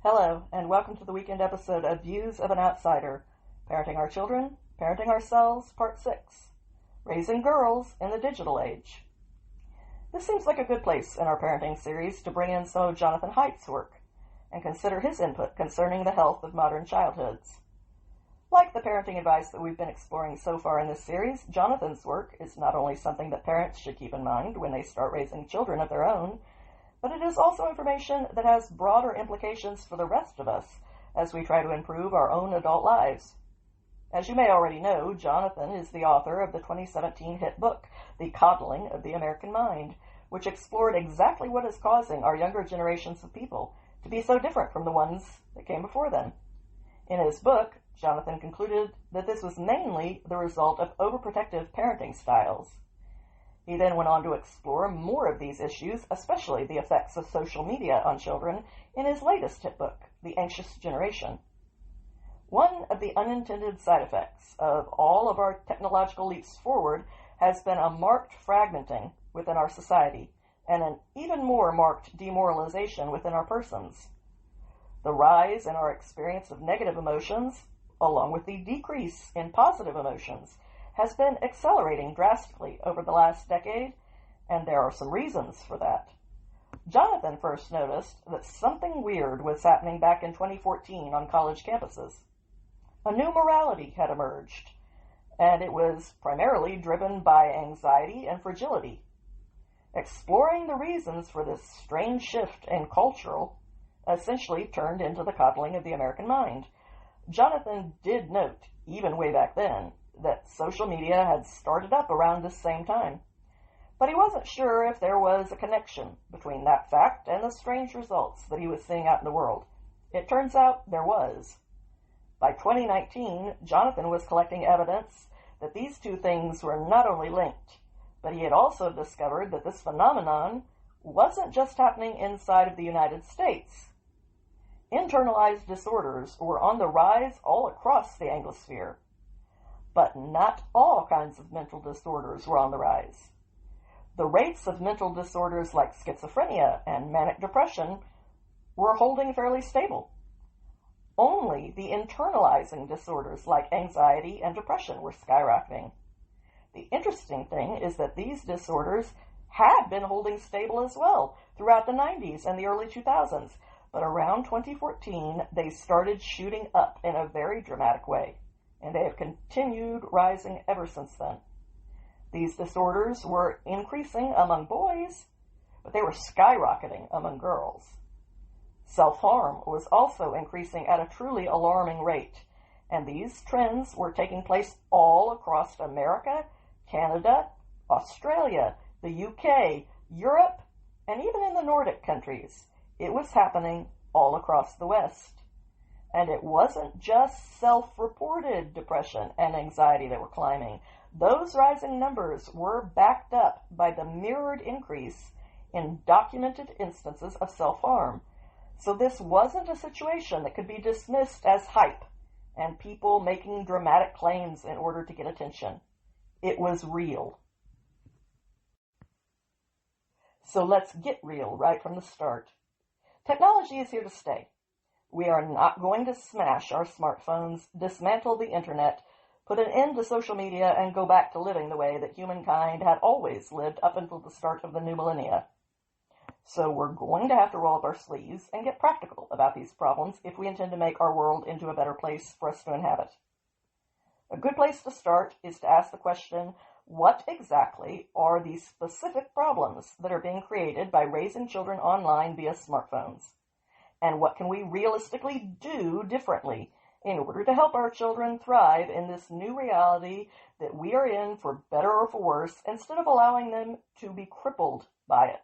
Hello, and welcome to the weekend episode of Views of an Outsider, Parenting Our Children, Parenting Ourselves, Part 6, Raising Girls in the Digital Age. This seems like a good place in our parenting series to bring in some of Jonathan Haidt's work and consider his input concerning the health of modern childhoods. Like the parenting advice that we've been exploring so far in this series, Jonathan's work is not only something that parents should keep in mind when they start raising children of their own, but it is also information that has broader implications for the rest of us as we try to improve our own adult lives. As you may already know, Jonathan is the author of the 2017 hit book, The Coddling of the American Mind, which explored exactly what is causing our younger generations of people to be so different from the ones that came before them. In his book, Jonathan concluded that this was mainly the result of overprotective parenting styles. He then went on to explore more of these issues, especially the effects of social media on children, in his latest hit book, The Anxious Generation. One of the unintended side effects of all of our technological leaps forward has been a marked fragmenting within our society and an even more marked demoralization within our persons. The rise in our experience of negative emotions, along with the decrease in positive emotions, has been accelerating drastically over the last decade, and there are some reasons for that. Jonathan first noticed that something weird was happening back in 2014 on college campuses. A new morality had emerged, and it was primarily driven by anxiety and fragility. Exploring the reasons for this strange shift in cultural essentially turned into the coddling of the American mind. Jonathan did note, even way back then, that social media had started up around this same time, but he wasn't sure if there was a connection between that fact and the strange results that he was seeing out in the world. It turns out there was. By 2019, Jonathan was collecting evidence that these two things were not only linked, but he had also discovered that this phenomenon wasn't just happening inside of the United States. Internalized disorders were on the rise all across the Anglosphere. But not all kinds of mental disorders were on the rise. The rates of mental disorders like schizophrenia and manic depression were holding fairly stable. Only the internalizing disorders like anxiety and depression were skyrocketing. The interesting thing is that these disorders had been holding stable as well throughout the 90s and the early 2000s, but around 2014 they started shooting up in a very dramatic way, and they have continued rising ever since then. These disorders were increasing among boys, but they were skyrocketing among girls. Self-harm was also increasing at a truly alarming rate, and these trends were taking place all across America, Canada, Australia, the UK, Europe, and even in the Nordic countries. It was happening all across the West. And it wasn't just self-reported depression and anxiety that were climbing. Those rising numbers were backed up by the mirrored increase in documented instances of self-harm. So this wasn't a situation that could be dismissed as hype and people making dramatic claims in order to get attention. It was real. So let's get real right from the start. Technology is here to stay. We are not going to smash our smartphones, dismantle the internet, put an end to social media, and go back to living the way that humankind had always lived up until the start of the new millennia. So we're going to have to roll up our sleeves and get practical about these problems if we intend to make our world into a better place for us to inhabit. A good place to start is to ask the question, what exactly are the specific problems that are being created by raising children online via smartphones? And what can we realistically do differently in order to help our children thrive in this new reality that we are in, for better or for worse, instead of allowing them to be crippled by it?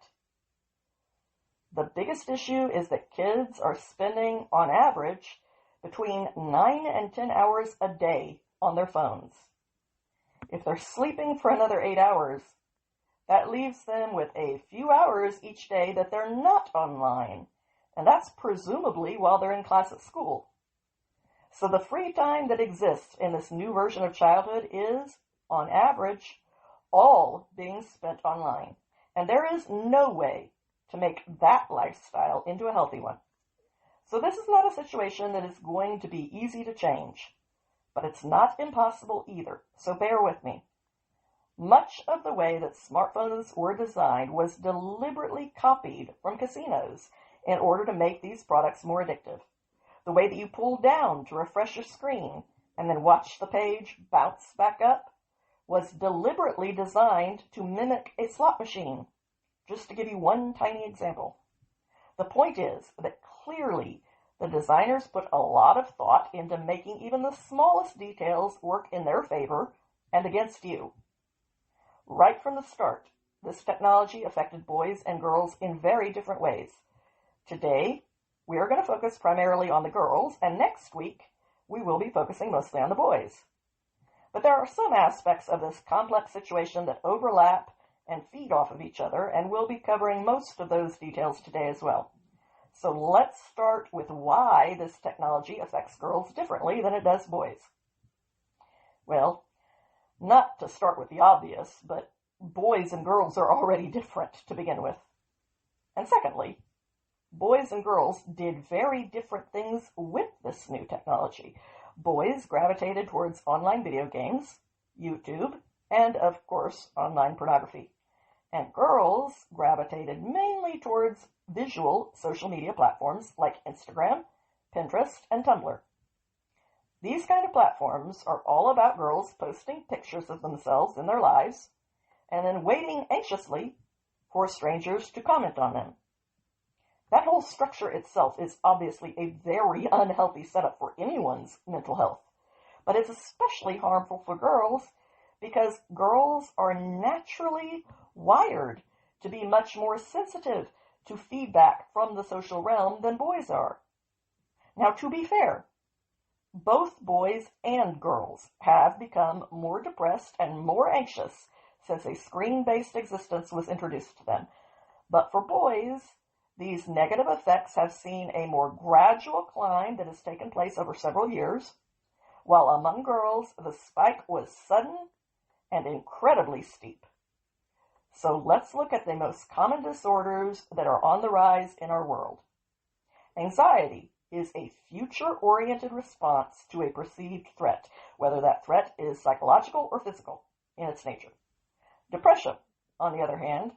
The biggest issue is that kids are spending, on average, between 9 and 10 hours a day on their phones. If they're sleeping for another 8 hours, that leaves them with a few hours each day that they're not online, and that's presumably while they're in class at school. So the free time that exists in this new version of childhood is, on average, all being spent online, and there is no way to make that lifestyle into a healthy one. So this is not a situation that is going to be easy to change, but it's not impossible either, so bear with me. Much of the way that smartphones were designed was deliberately copied from casinos in order to make these products more addictive. The way that you pull down to refresh your screen and then watch the page bounce back up was deliberately designed to mimic a slot machine, just to give you one tiny example. The point is that clearly the designers put a lot of thought into making even the smallest details work in their favor and against you. Right from the start, this technology affected boys and girls in very different ways. Today, we are going to focus primarily on the girls, and next week, we will be focusing mostly on the boys. But there are some aspects of this complex situation that overlap and feed off of each other, and we'll be covering most of those details today as well. So let's start with why this technology affects girls differently than it does boys. Well, not to start with the obvious, but boys and girls are already different to begin with. And secondly, boys and girls did very different things with this new technology. Boys gravitated towards online video games, YouTube, and, of course, online pornography. And girls gravitated mainly towards visual social media platforms like Instagram, Pinterest, and Tumblr. These kind of platforms are all about girls posting pictures of themselves in their lives and then waiting anxiously for strangers to comment on them. That whole structure itself is obviously a very unhealthy setup for anyone's mental health, but it's especially harmful for girls because girls are naturally wired to be much more sensitive to feedback from the social realm than boys are. Now, to be fair, both boys and girls have become more depressed and more anxious since a screen-based existence was introduced to them. But for boys, these negative effects have seen a more gradual climb that has taken place over several years, while among girls, the spike was sudden and incredibly steep. So let's look at the most common disorders that are on the rise in our world. Anxiety is a future-oriented response to a perceived threat, whether that threat is psychological or physical in its nature. Depression, on the other hand,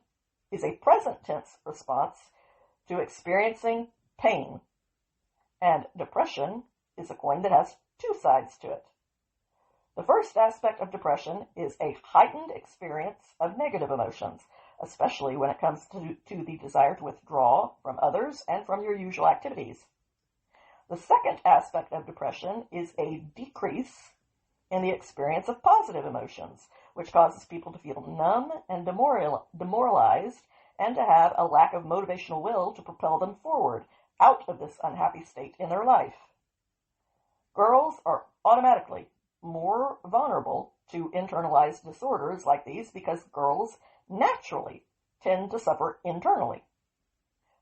is a present-tense response to experiencing pain. And depression is a coin that has two sides to it. The first aspect of depression is a heightened experience of negative emotions, especially when it comes to the desire to withdraw from others and from your usual activities. The second aspect of depression is a decrease in the experience of positive emotions, which causes people to feel numb and demoralized and to have a lack of motivational will to propel them forward out of this unhappy state in their life. Girls are automatically more vulnerable to internalized disorders like these because girls naturally tend to suffer internally.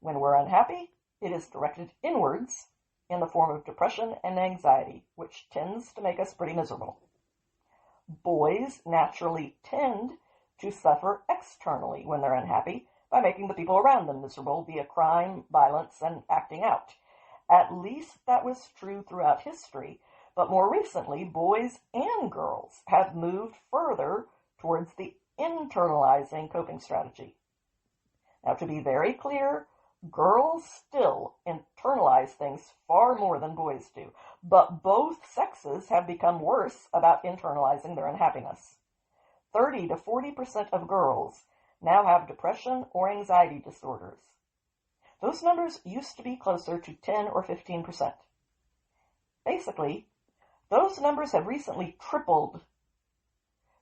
When we're unhappy, it is directed inwards in the form of depression and anxiety, which tends to make us pretty miserable. Boys naturally tend to suffer externally when they're unhappy by making the people around them miserable via crime, violence, and acting out. At least that was true throughout history, but more recently, boys and girls have moved further towards the internalizing coping strategy. Now, to be very clear, girls still internalize things far more than boys do, but both sexes have become worse about internalizing their unhappiness. 30 to 40% of girls now have depression or anxiety disorders. Those numbers used to be closer to 10 or 15%. Basically, those numbers have recently tripled.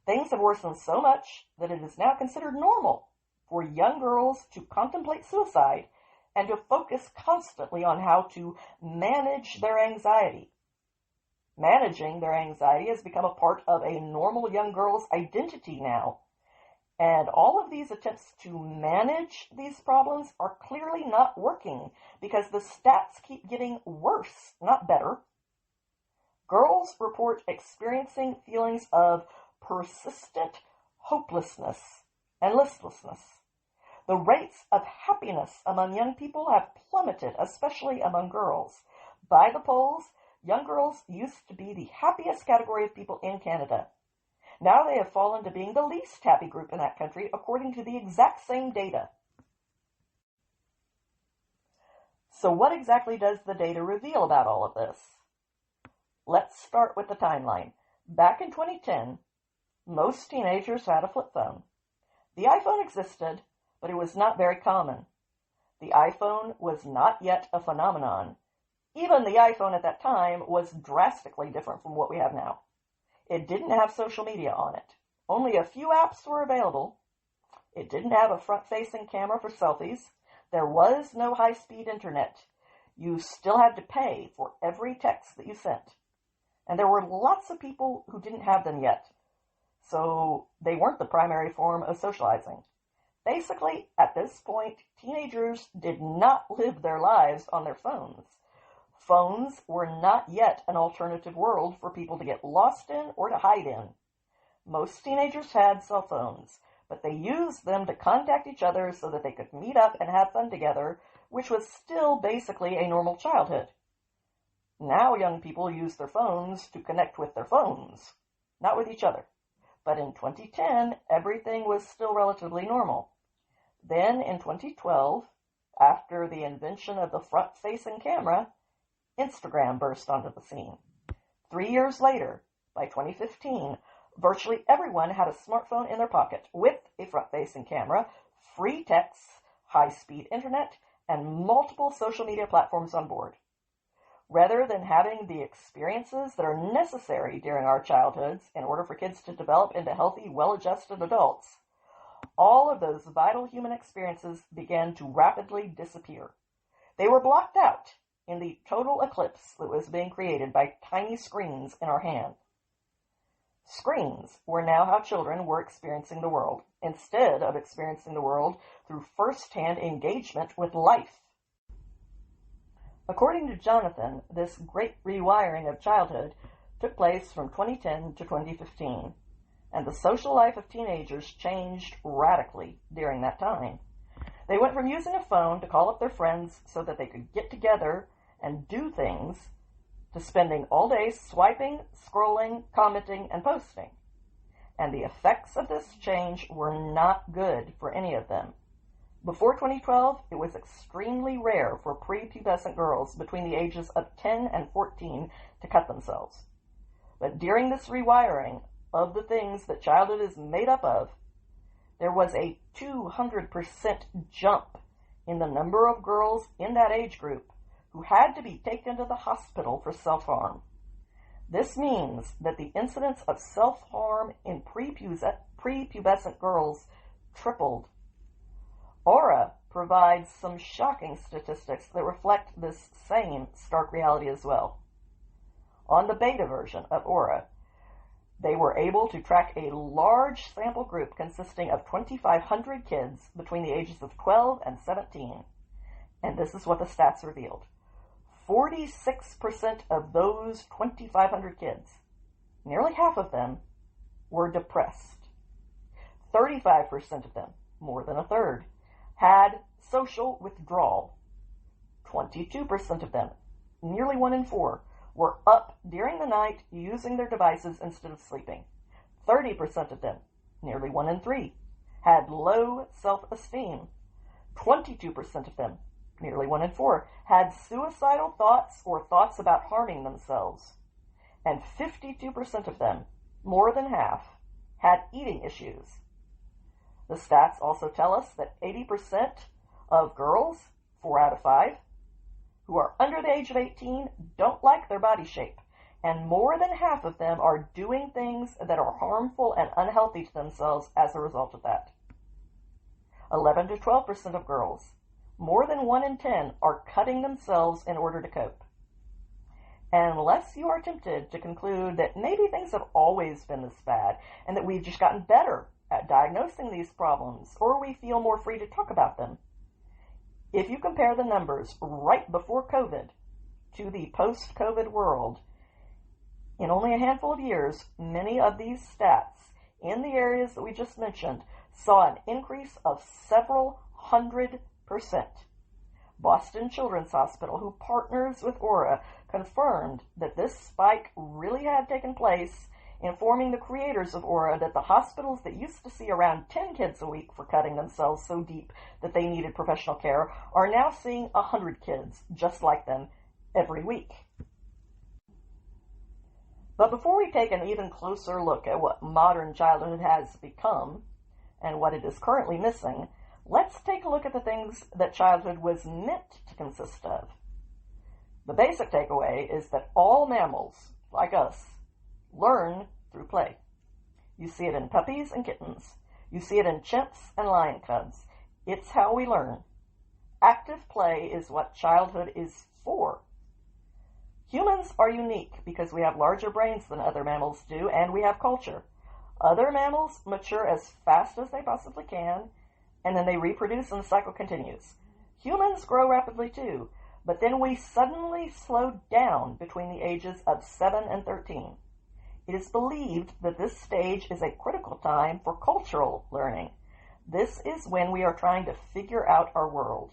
Things have worsened so much that it is now considered normal for young girls to contemplate suicide and to focus constantly on how to manage their anxiety. Managing their anxiety has become a part of a normal young girl's identity now. And all of these attempts to manage these problems are clearly not working because the stats keep getting worse, not better. Girls report experiencing feelings of persistent hopelessness and listlessness. The rates of happiness among young people have plummeted, especially among girls. By the polls, young girls used to be the happiest category of people in Canada. Now they have fallen to being the least happy group in that country, according to the exact same data. So what exactly does the data reveal about all of this? Let's start with the timeline. Back in 2010, most teenagers had a flip phone. The iPhone existed, but it was not very common. The iPhone was not yet a phenomenon. Even the iPhone at that time was drastically different from what we have now. It didn't have social media on it. Only a few apps were available. It didn't have a front-facing camera for selfies. There was no high-speed internet. You still had to pay for every text that you sent. And there were lots of people who didn't have them yet. So they weren't the primary form of socializing. Basically, at this point, teenagers did not live their lives on their phones. Phones were not yet an alternative world for people to get lost in or to hide in. Most teenagers had cell phones, but they used them to contact each other so that they could meet up and have fun together, which was still basically a normal childhood. Now young people use their phones to connect with their phones, not with each other. But in 2010, everything was still relatively normal. Then in 2012, after the invention of the front-facing camera, Instagram burst onto the scene. 3 years later, by 2015, virtually everyone had a smartphone in their pocket with a front-facing camera, free texts, high-speed internet, and multiple social media platforms on board. Rather than having the experiences that are necessary during our childhoods in order for kids to develop into healthy, well-adjusted adults, all of those vital human experiences began to rapidly disappear. They were blocked out in the total eclipse that was being created by tiny screens in our hand. Screens were now how children were experiencing the world, instead of experiencing the world through first-hand engagement with life. According to Jonathan, this great rewiring of childhood took place from 2010 to 2015, and the social life of teenagers changed radically during that time. They went from using a phone to call up their friends so that they could get together and do things, to spending all day swiping, scrolling, commenting, and posting. And the effects of this change were not good for any of them. Before 2012, it was extremely rare for prepubescent girls between the ages of 10 and 14 to cut themselves. But during this rewiring of the things that childhood is made up of, there was a 200% jump in the number of girls in that age group who had to be taken to the hospital for self-harm. This means that the incidence of self-harm in prepubescent girls tripled. Aura provides some shocking statistics that reflect this same stark reality as well. On the beta version of Aura, they were able to track a large sample group consisting of 2,500 kids between the ages of 12 and 17. And this is what the stats revealed. 46% of those 2,500 kids, nearly half of them, were depressed. 35% of them, more than a third, had social withdrawal. 22% of them, nearly 1 in 4, were up during the night using their devices instead of sleeping. 30% of them, nearly 1 in 3, had low self-esteem. 22% of them, nearly 1 in 4, had suicidal thoughts or thoughts about harming themselves. And 52% of them, more than half, had eating issues. The stats also tell us that 80% of girls, 4 out of 5, who are under the age of 18 don't like their body shape, and more than half of them are doing things that are harmful and unhealthy to themselves as a result of that. 11 to 12% of girls, more than 1 in 10, are cutting themselves in order to cope. And unless you are tempted to conclude that maybe things have always been this bad and that we've just gotten better at diagnosing these problems, or we feel more free to talk about them, if you compare the numbers right before COVID to the post-COVID world, in only a handful of years, many of these stats in the areas that we just mentioned saw an increase of several 100%. Boston Children's Hospital, who partners with Aura, confirmed that this spike really had taken place, informing the creators of Aura that the hospitals that used to see around 10 kids a week for cutting themselves so deep that they needed professional care are now seeing 100 kids just like them every week. But before we take an even closer look at what modern childhood has become and what it is currently missing, let's take a look at the things that childhood was meant to consist of. The basic takeaway is that all mammals, like us, learn through play. You see it in puppies and kittens. You see it in chimps and lion cubs. It's how we learn. Active play is what childhood is for. Humans are unique because we have larger brains than other mammals do, and we have culture. Other mammals mature as fast as they possibly can, and then they reproduce and the cycle continues. Humans grow rapidly too, but then we suddenly slow down between the ages of 7 and 13. It is believed that this stage is a critical time for cultural learning. This is when we are trying to figure out our world.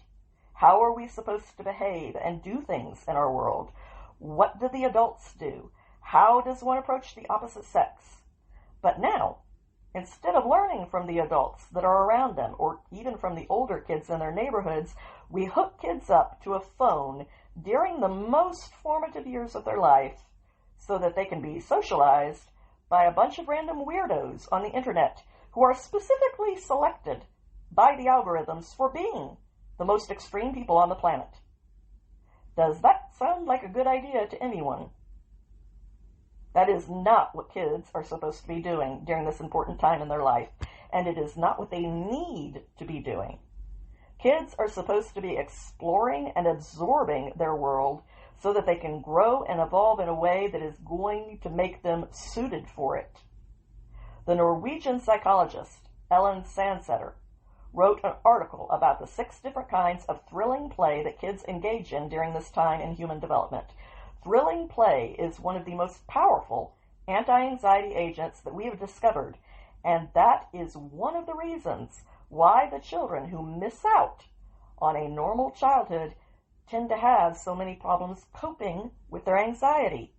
How are we supposed to behave and do things in our world? What do the adults do? How does one approach the opposite sex? But now, instead of learning from the adults that are around them, or even from the older kids in their neighborhoods, we hook kids up to a phone during the most formative years of their life so that they can be socialized by a bunch of random weirdos on the internet who are specifically selected by the algorithms for being the most extreme people on the planet. Does that sound like a good idea to anyone? That is not what kids are supposed to be doing during this important time in their life, and it is not what they need to be doing. Kids are supposed to be exploring and absorbing their world so that they can grow and evolve in a way that is going to make them suited for it. The Norwegian psychologist Ellen Sandseter wrote an article about the 6 different kinds of thrilling play that kids engage in during this time in human development. Thrilling play is one of the most powerful anti-anxiety agents that we have discovered, and that is one of the reasons why the children who miss out on a normal childhood tend to have so many problems coping with their anxiety.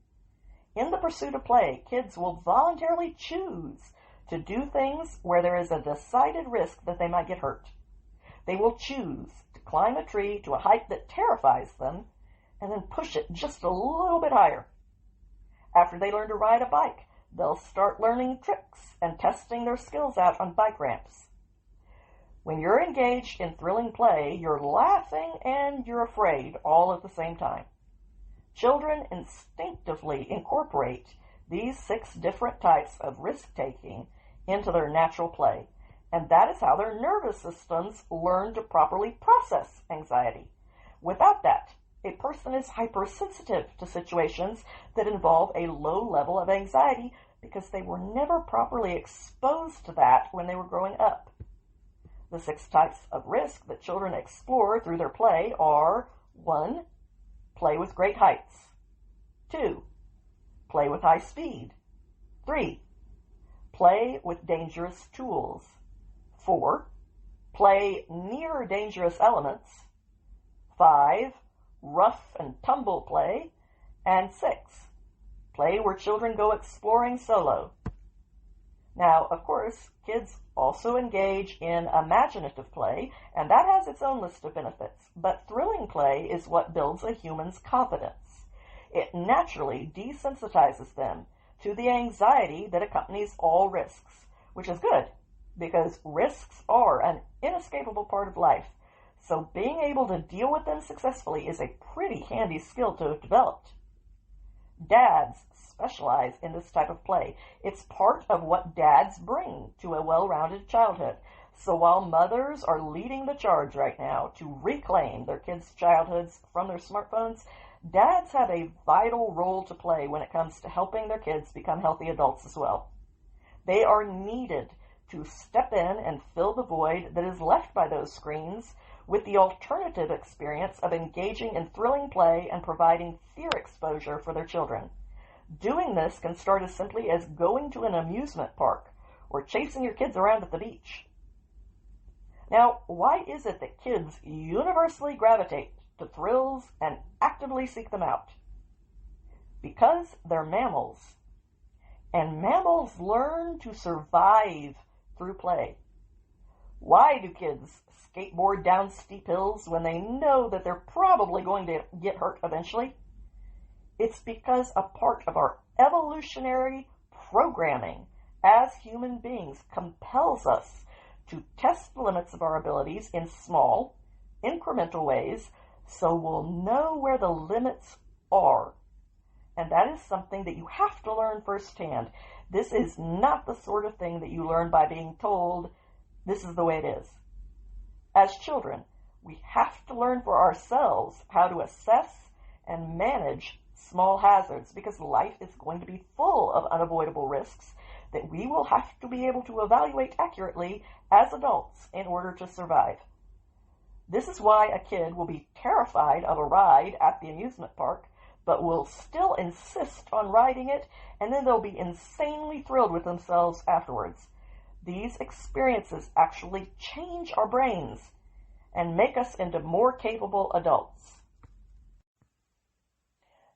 In the pursuit of play, kids will voluntarily choose to do things where there is a decided risk that they might get hurt. They will choose to climb a tree to a height that terrifies them and then push it just a little bit higher. After they learn to ride a bike, they'll start learning tricks and testing their skills out on bike ramps. When you're engaged in thrilling play, you're laughing and you're afraid all at the same time. Children instinctively incorporate these 6 different types of risk-taking into their natural play, and that is how their nervous systems learn to properly process anxiety. Without that, a person is hypersensitive to situations that involve a low level of anxiety because they were never properly exposed to that when they were growing up. The 6 types of risk that children explore through their play are: 1. Play with great heights. 2. Play with high speed. 3. Play with dangerous tools. 4. Play near dangerous elements. 5. Rough and tumble play. And 6. Play where children go exploring solo. Now, of course, kids also engage in imaginative play, and that has its own list of benefits, but thrilling play is what builds a human's confidence. It naturally desensitizes them to the anxiety that accompanies all risks, which is good, because risks are an inescapable part of life, so being able to deal with them successfully is a pretty handy skill to have developed. Dads specialize in this type of play. It's part of what dads bring to a well-rounded childhood. So while mothers are leading the charge right now to reclaim their kids' childhoods from their smartphones, dads have a vital role to play when it comes to helping their kids become healthy adults as well. They are needed to step in and fill the void that is left by those screens with the alternative experience of engaging in thrilling play and providing fear exposure for their children. Doing this can start as simply as going to an amusement park or chasing your kids around at the beach. Now, why is it that kids universally gravitate to thrills and actively seek them out? Because they're mammals. And mammals learn to survive through play. Why do kids skateboard down steep hills when they know that they're probably going to get hurt eventually? It's because a part of our evolutionary programming as human beings compels us to test the limits of our abilities in small, incremental ways so we'll know where the limits are. And that is something that you have to learn firsthand. This is not the sort of thing that you learn by being told, this is the way it is. As children, we have to learn for ourselves how to assess and manage small hazards because life is going to be full of unavoidable risks that we will have to be able to evaluate accurately as adults in order to survive. This is why a kid will be terrified of a ride at the amusement park, but will still insist on riding it, and then they'll be insanely thrilled with themselves afterwards. These experiences actually change our brains and make us into more capable adults.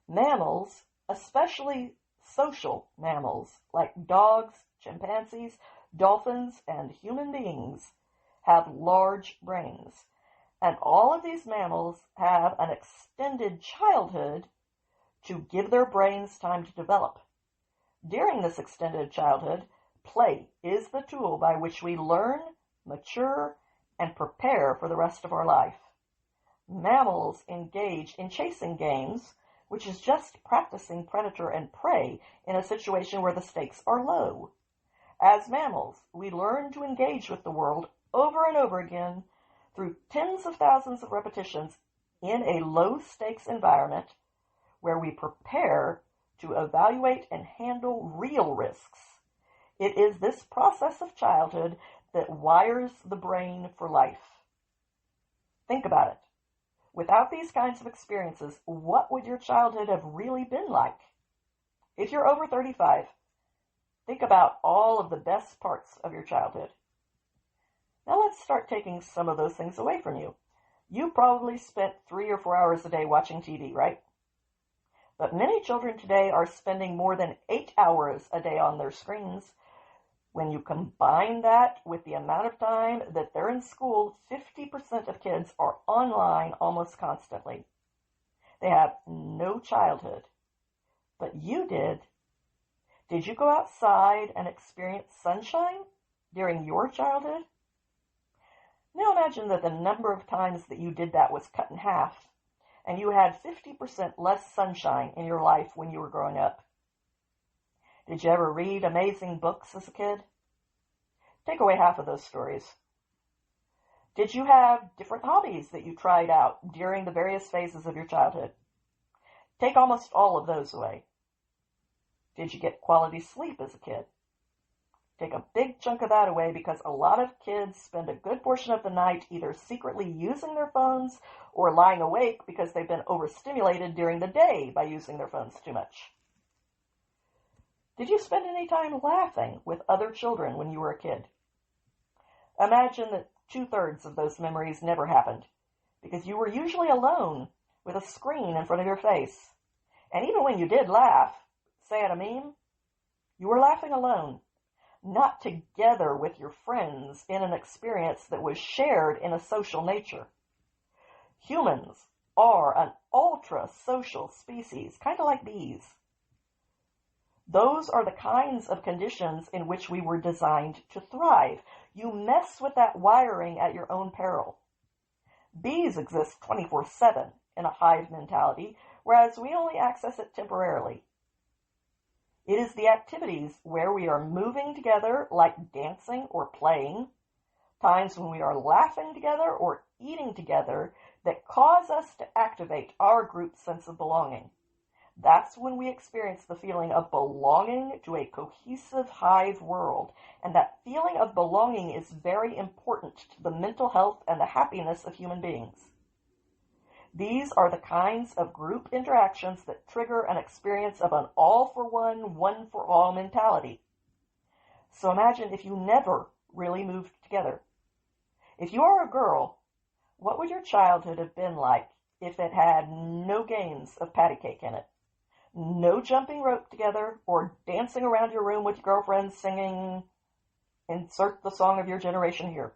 Mammals, especially social mammals like dogs, chimpanzees, dolphins, and human beings, have large brains. And all of these mammals have an extended childhood to give their brains time to develop. During this extended childhood, play is the tool by which we learn, mature, and prepare for the rest of our life. Mammals engage in chasing games, which is just practicing predator and prey in a situation where the stakes are low. As mammals, we learn to engage with the world over and over again through tens of thousands of repetitions in a low-stakes environment where we prepare to evaluate and handle real risks. It is this process of childhood that wires the brain for life. Think about it. Without these kinds of experiences, what would your childhood have really been like? If you're over 35, think about all of the best parts of your childhood. Now let's start taking some of those things away from you. You probably spent 3 or 4 hours a day watching TV, right? But many children today are spending more than 8 hours a day on their screens. When you combine that with the amount of time that they're in school, 50% of kids are online almost constantly. They have no childhood. But you did. Did you go outside and experience sunshine during your childhood? Now imagine that the number of times that you did that was cut in half, and you had 50% less sunshine in your life when you were growing up. Did you ever read amazing books as a kid? Take away half of those stories. Did you have different hobbies that you tried out during the various phases of your childhood? Take almost all of those away. Did you get quality sleep as a kid? Take a big chunk of that away because a lot of kids spend a good portion of the night either secretly using their phones or lying awake because they've been overstimulated during the day by using their phones too much. Did you spend any time laughing with other children when you were a kid? Imagine that 2/3 of those memories never happened because you were usually alone with a screen in front of your face. And even when you did laugh, say at a meme, you were laughing alone, not together with your friends in an experience that was shared in a social nature. Humans are an ultra-social species, kind of like bees. Those are the kinds of conditions in which we were designed to thrive. You mess with that wiring at your own peril. Bees exist 24/7 in a hive mentality, whereas we only access it temporarily. It is the activities where we are moving together, like dancing or playing, times when we are laughing together or eating together, that cause us to activate our group sense of belonging. That's when we experience the feeling of belonging to a cohesive hive world, and that feeling of belonging is very important to the mental health and the happiness of human beings. These are the kinds of group interactions that trigger an experience of an all-for-one, one-for-all mentality. So imagine if you never really moved together. If you are a girl, what would your childhood have been like if it had no games of patty cake in it? No jumping rope together or dancing around your room with your girlfriends singing, insert the song of your generation here.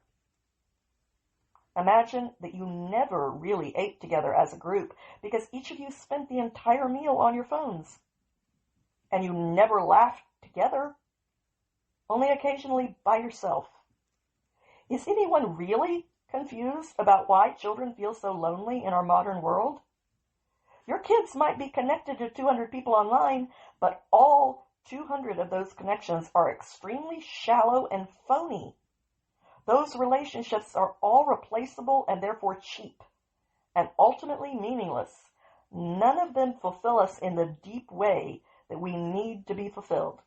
Imagine that you never really ate together as a group because each of you spent the entire meal on your phones. And you never laughed together, only occasionally by yourself. Is anyone really confused about why children feel so lonely in our modern world? Your kids might be connected to 200 people online, but all 200 of those connections are extremely shallow and phony. Those relationships are all replaceable and therefore cheap, and ultimately meaningless. None of them fulfill us in the deep way that we need to be fulfilled.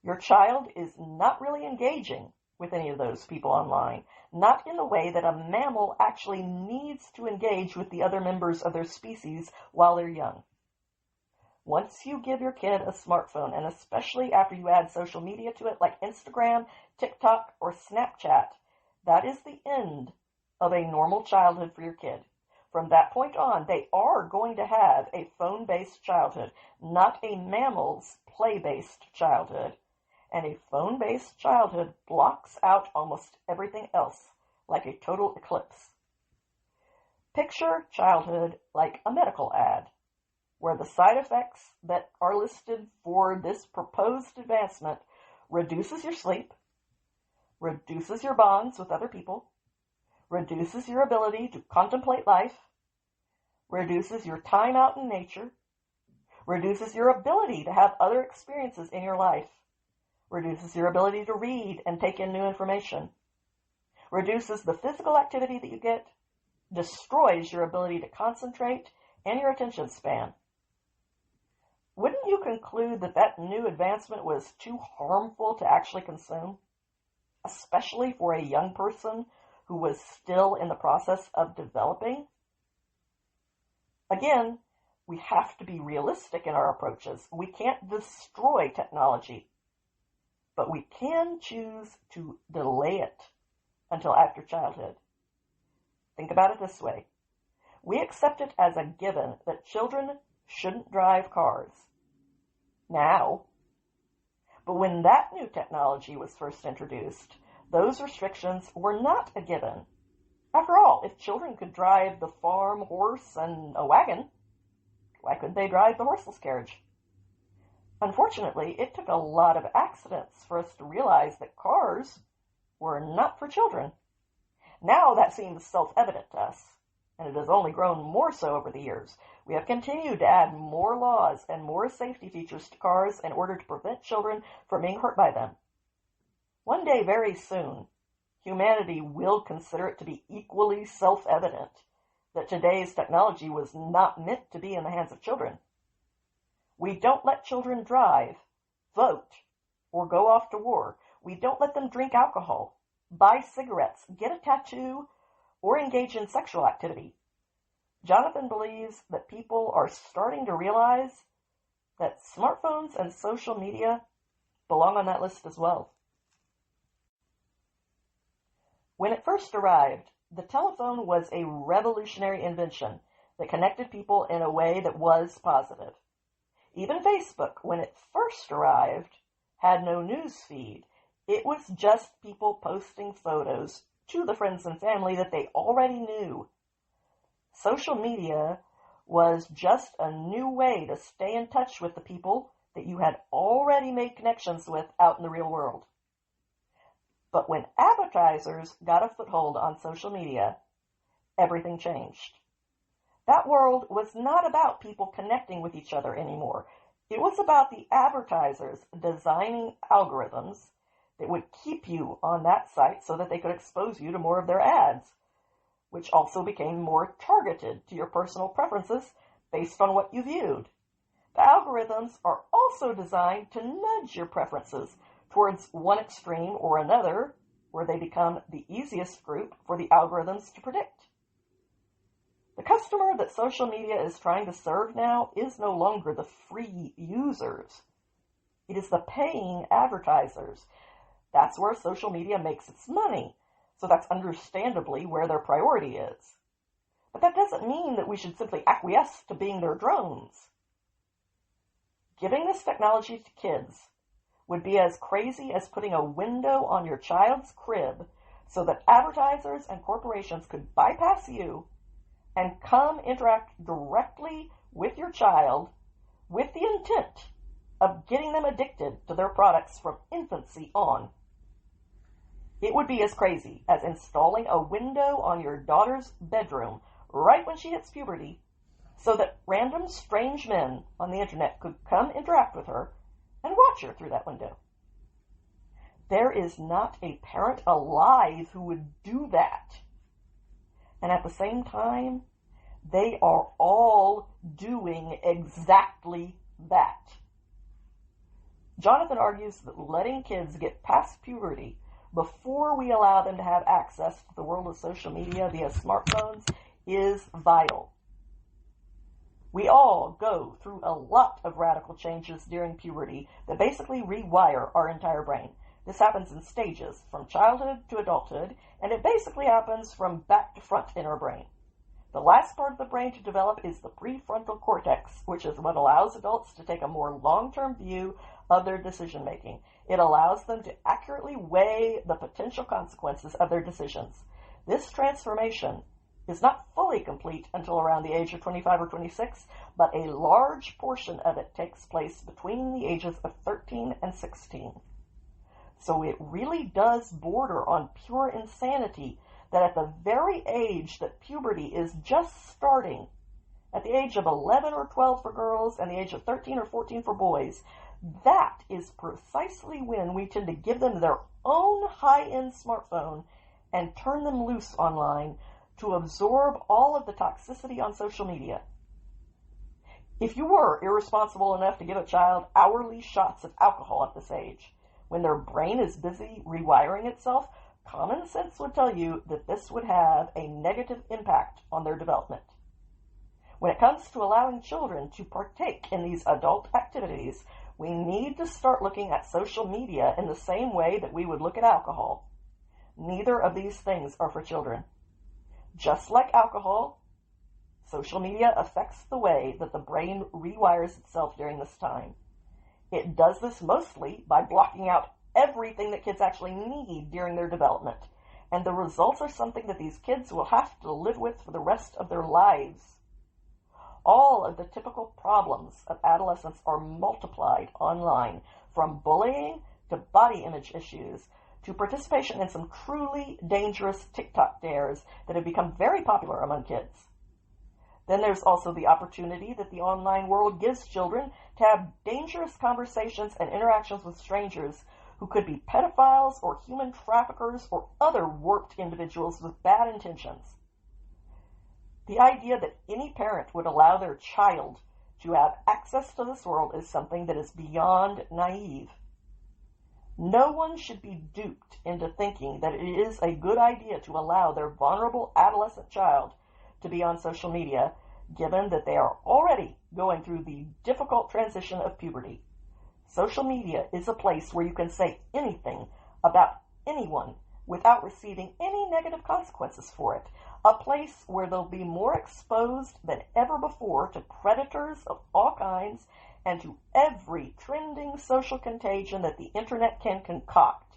Your child is not really engaging with any of those people online, not in the way that a mammal actually needs to engage with the other members of their species while they're young. Once you give your kid a smartphone, and especially after you add social media to it like Instagram, TikTok, or Snapchat, that is the end of a normal childhood for your kid. From that point on, they are going to have a phone-based childhood, not a mammal's play-based childhood. And a phone-based childhood blocks out almost everything else, like a total eclipse. Picture childhood like a medical ad, where the side effects that are listed for this proposed advancement reduces your sleep, reduces your bonds with other people, reduces your ability to contemplate life, reduces your time out in nature, reduces your ability to have other experiences in your life, reduces your ability to read and take in new information, reduces the physical activity that you get, destroys your ability to concentrate and your attention span. Wouldn't you conclude that that new advancement was too harmful to actually consume, especially for a young person who was still in the process of developing? Again, we have to be realistic in our approaches. We can't destroy technology, but we can choose to delay it until after childhood. Think about it this way. We accept it as a given that children shouldn't drive cars now. But when that new technology was first introduced, those restrictions were not a given. After all, if children could drive the farm horse and a wagon, why couldn't they drive the horseless carriage? Unfortunately, it took a lot of accidents for us to realize that cars were not for children. Now that seems self-evident to us, and it has only grown more so over the years. We have continued to add more laws and more safety features to cars in order to prevent children from being hurt by them. One day, very soon, humanity will consider it to be equally self-evident that today's technology was not meant to be in the hands of children. We don't let children drive, vote, or go off to war. We don't let them drink alcohol, buy cigarettes, get a tattoo, or engage in sexual activity. Jonathan believes that people are starting to realize that smartphones and social media belong on that list as well. When it first arrived, the telephone was a revolutionary invention that connected people in a way that was positive. Even Facebook, when it first arrived, had no news feed. It was just people posting photos to the friends and family that they already knew. Social media was just a new way to stay in touch with the people that you had already made connections with out in the real world. But when advertisers got a foothold on social media, everything changed. That world was not about people connecting with each other anymore. It was about the advertisers designing algorithms that would keep you on that site so that they could expose you to more of their ads, which also became more targeted to your personal preferences based on what you viewed. The algorithms are also designed to nudge your preferences towards one extreme or another, where they become the easiest group for the algorithms to predict. The customer that social media is trying to serve now is no longer the free users. It is the paying advertisers. That's where social media makes its money. so that's understandably where their priority is. But that doesn't mean that we should simply acquiesce to being their drones. Giving this technology to kids would be as crazy as putting a window on your child's crib so that advertisers and corporations could bypass you and come interact directly with your child with the intent of getting them addicted to their products from infancy on. It would be as crazy as installing a window on your daughter's bedroom right when she hits puberty so that random strange men on the internet could come interact with her and watch her through that window. There is not a parent alive who would do that. And at the same time, they are all doing exactly that. Jonathan argues that letting kids get past puberty before we allow them to have access to the world of social media via smartphones is vital. We all go through a lot of radical changes during puberty that basically rewire our entire brain. This happens in stages, from childhood to adulthood, and it basically happens from back to front in our brain. The last part of the brain to develop is the prefrontal cortex, which is what allows adults to take a more long-term view of their decision-making. It allows them to accurately weigh the potential consequences of their decisions. This transformation is not fully complete until around the age of 25 or 26, but a large portion of it takes place between the ages of 13 and 16. So it really does border on pure insanity that at the very age that puberty is just starting, at the age of 11 or 12 for girls and the age of 13 or 14 for boys, that is precisely when we tend to give them their own high-end smartphone and turn them loose online to absorb all of the toxicity on social media. If you were irresponsible enough to give a child hourly shots of alcohol at this age, when their brain is busy rewiring itself, common sense would tell you that this would have a negative impact on their development. When it comes to allowing children to partake in these adult activities, we need to start looking at social media in the same way that we would look at alcohol. Neither of these things are for children. Just like alcohol, social media affects the way that the brain rewires itself during this time. It does this mostly by blocking out everything that kids actually need during their development, and the results are something that these kids will have to live with for the rest of their lives. All of the typical problems of adolescence are multiplied online, from bullying to body image issues to participation in some truly dangerous TikTok dares that have become very popular among kids. Then there's also the opportunity that the online world gives children to have dangerous conversations and interactions with strangers who could be pedophiles or human traffickers or other warped individuals with bad intentions. The idea that any parent would allow their child to have access to this world is something that is beyond naive. No one should be duped into thinking that it is a good idea to allow their vulnerable adolescent child to be on social media, given that they are already going through the difficult transition of puberty. Social media is a place where you can say anything about anyone without receiving any negative consequences for it. A place where they'll be more exposed than ever before to predators of all kinds and to every trending social contagion that the internet can concoct.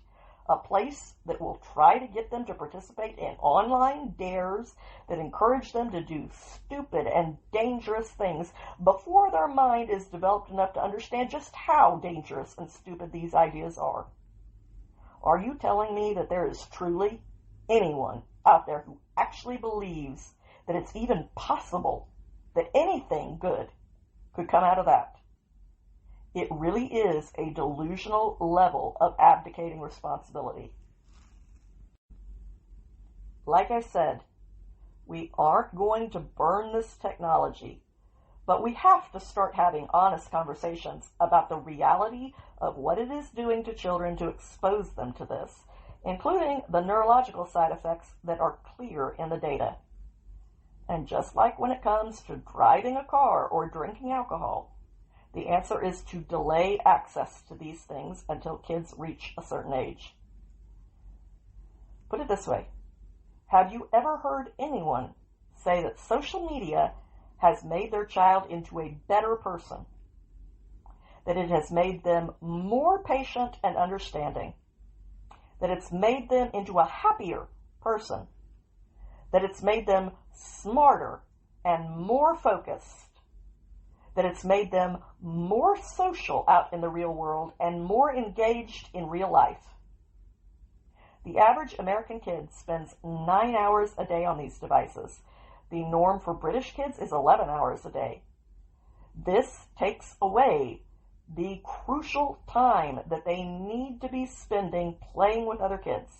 A place that will try to get them to participate in online dares that encourage them to do stupid and dangerous things before their mind is developed enough to understand just how dangerous and stupid these ideas are. Are you telling me that there is truly anyone out there who actually believes that it's even possible that anything good could come out of that? It really is a delusional level of abdicating responsibility. Like I said, we aren't going to burn this technology, but we have to start having honest conversations about the reality of what it is doing to children to expose them to this, including the neurological side effects that are clear in the data. And just like when it comes to driving a car or drinking alcohol, the answer is to delay access to these things until kids reach a certain age. Put it this way. Have you ever heard anyone say that social media has made their child into a better person? That it has made them more patient and understanding? That it's made them into a happier person? That it's made them smarter and more focused? That it's made them more social out in the real world and more engaged in real life? The average American kid spends 9 hours a day on these devices. The norm for British kids is 11 hours a day. This takes away the crucial time that they need to be spending playing with other kids.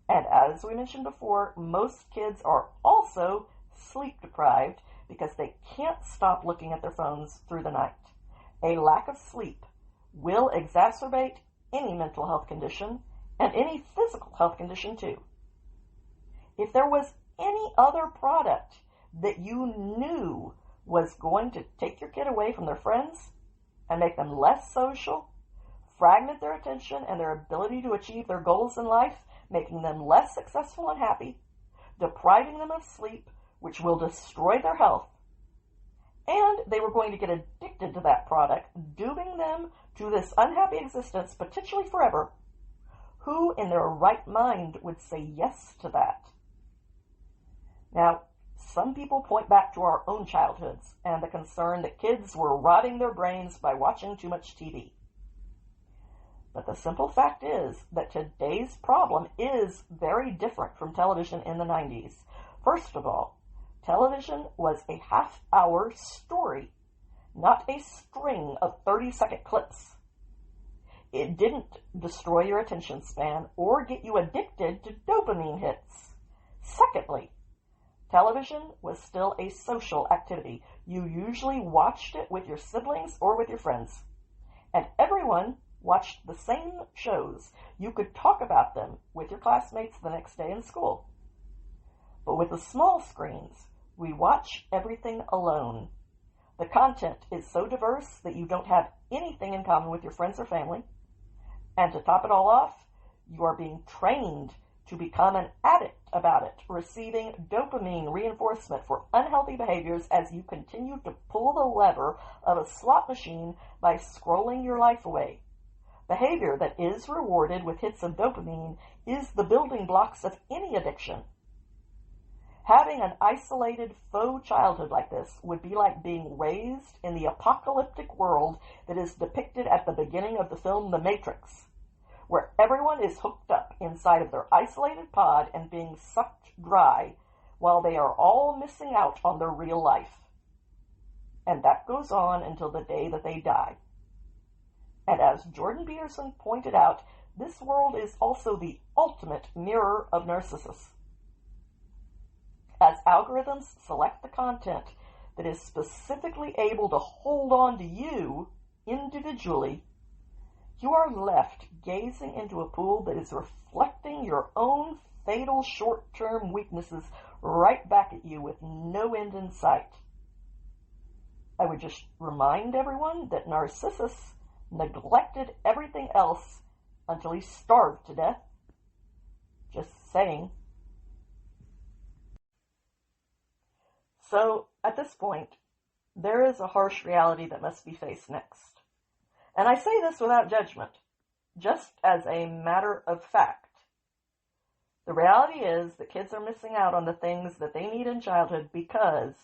And as we mentioned before, most kids are also sleep deprived because they can't stop looking at their phones through the night. A lack of sleep will exacerbate any mental health condition and any physical health condition too. If there was any other product that you knew was going to take your kid away from their friends and make them less social, fragment their attention and their ability to achieve their goals in life, making them less successful and happy, depriving them of sleep, which will destroy their health, and they were going to get addicted to that product, dooming them to this unhappy existence, potentially forever, who in their right mind would say yes to that? Now, some people point back to our own childhoods and the concern that kids were rotting their brains by watching too much TV. But the simple fact is that today's problem is very different from television in the 90s. First of all, television was a half-hour story, not a string of 30-second clips. It didn't destroy your attention span or get you addicted to dopamine hits. Secondly, television was still a social activity. You usually watched it with your siblings or with your friends. And everyone watched the same shows. You could talk about them with your classmates the next day in school. But with the small screens, we watch everything alone. The content is so diverse that you don't have anything in common with your friends or family. And to top it all off, you are being trained to become an addict about it, receiving dopamine reinforcement for unhealthy behaviors as you continue to pull the lever of a slot machine by scrolling your life away. Behavior that is rewarded with hits of dopamine is the building blocks of any addiction. Having an isolated faux childhood like this would be like being raised in the apocalyptic world that is depicted at the beginning of the film The Matrix, where everyone is hooked up inside of their isolated pod and being sucked dry while they are all missing out on their real life. And that goes on until the day that they die. And as Jordan Peterson pointed out, this world is also the ultimate mirror of Narcissus. As algorithms select the content that is specifically able to hold on to you individually, you are left gazing into a pool that is reflecting your own fatal short-term weaknesses right back at you with no end in sight. I would just remind everyone that Narcissus neglected everything else until he starved to death. Just saying. So, at this point, there is a harsh reality that must be faced next. And I say this without judgment, just as a matter of fact. The reality is that kids are missing out on the things that they need in childhood because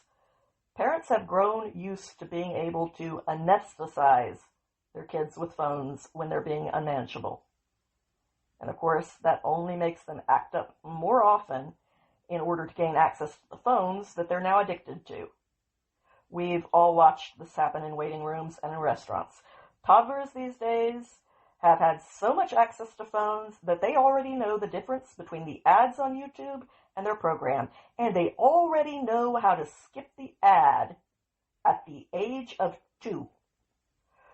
parents have grown used to being able to anesthetize their kids with phones when they're being unmanageable. And of course, that only makes them act up more often in order to gain access to the phones that they're now addicted to. We've all watched this happen in waiting rooms and in restaurants. Toddlers these days have had so much access to phones that they already know the difference between the ads on YouTube and their program, and they already know how to skip the ad at the age of 2.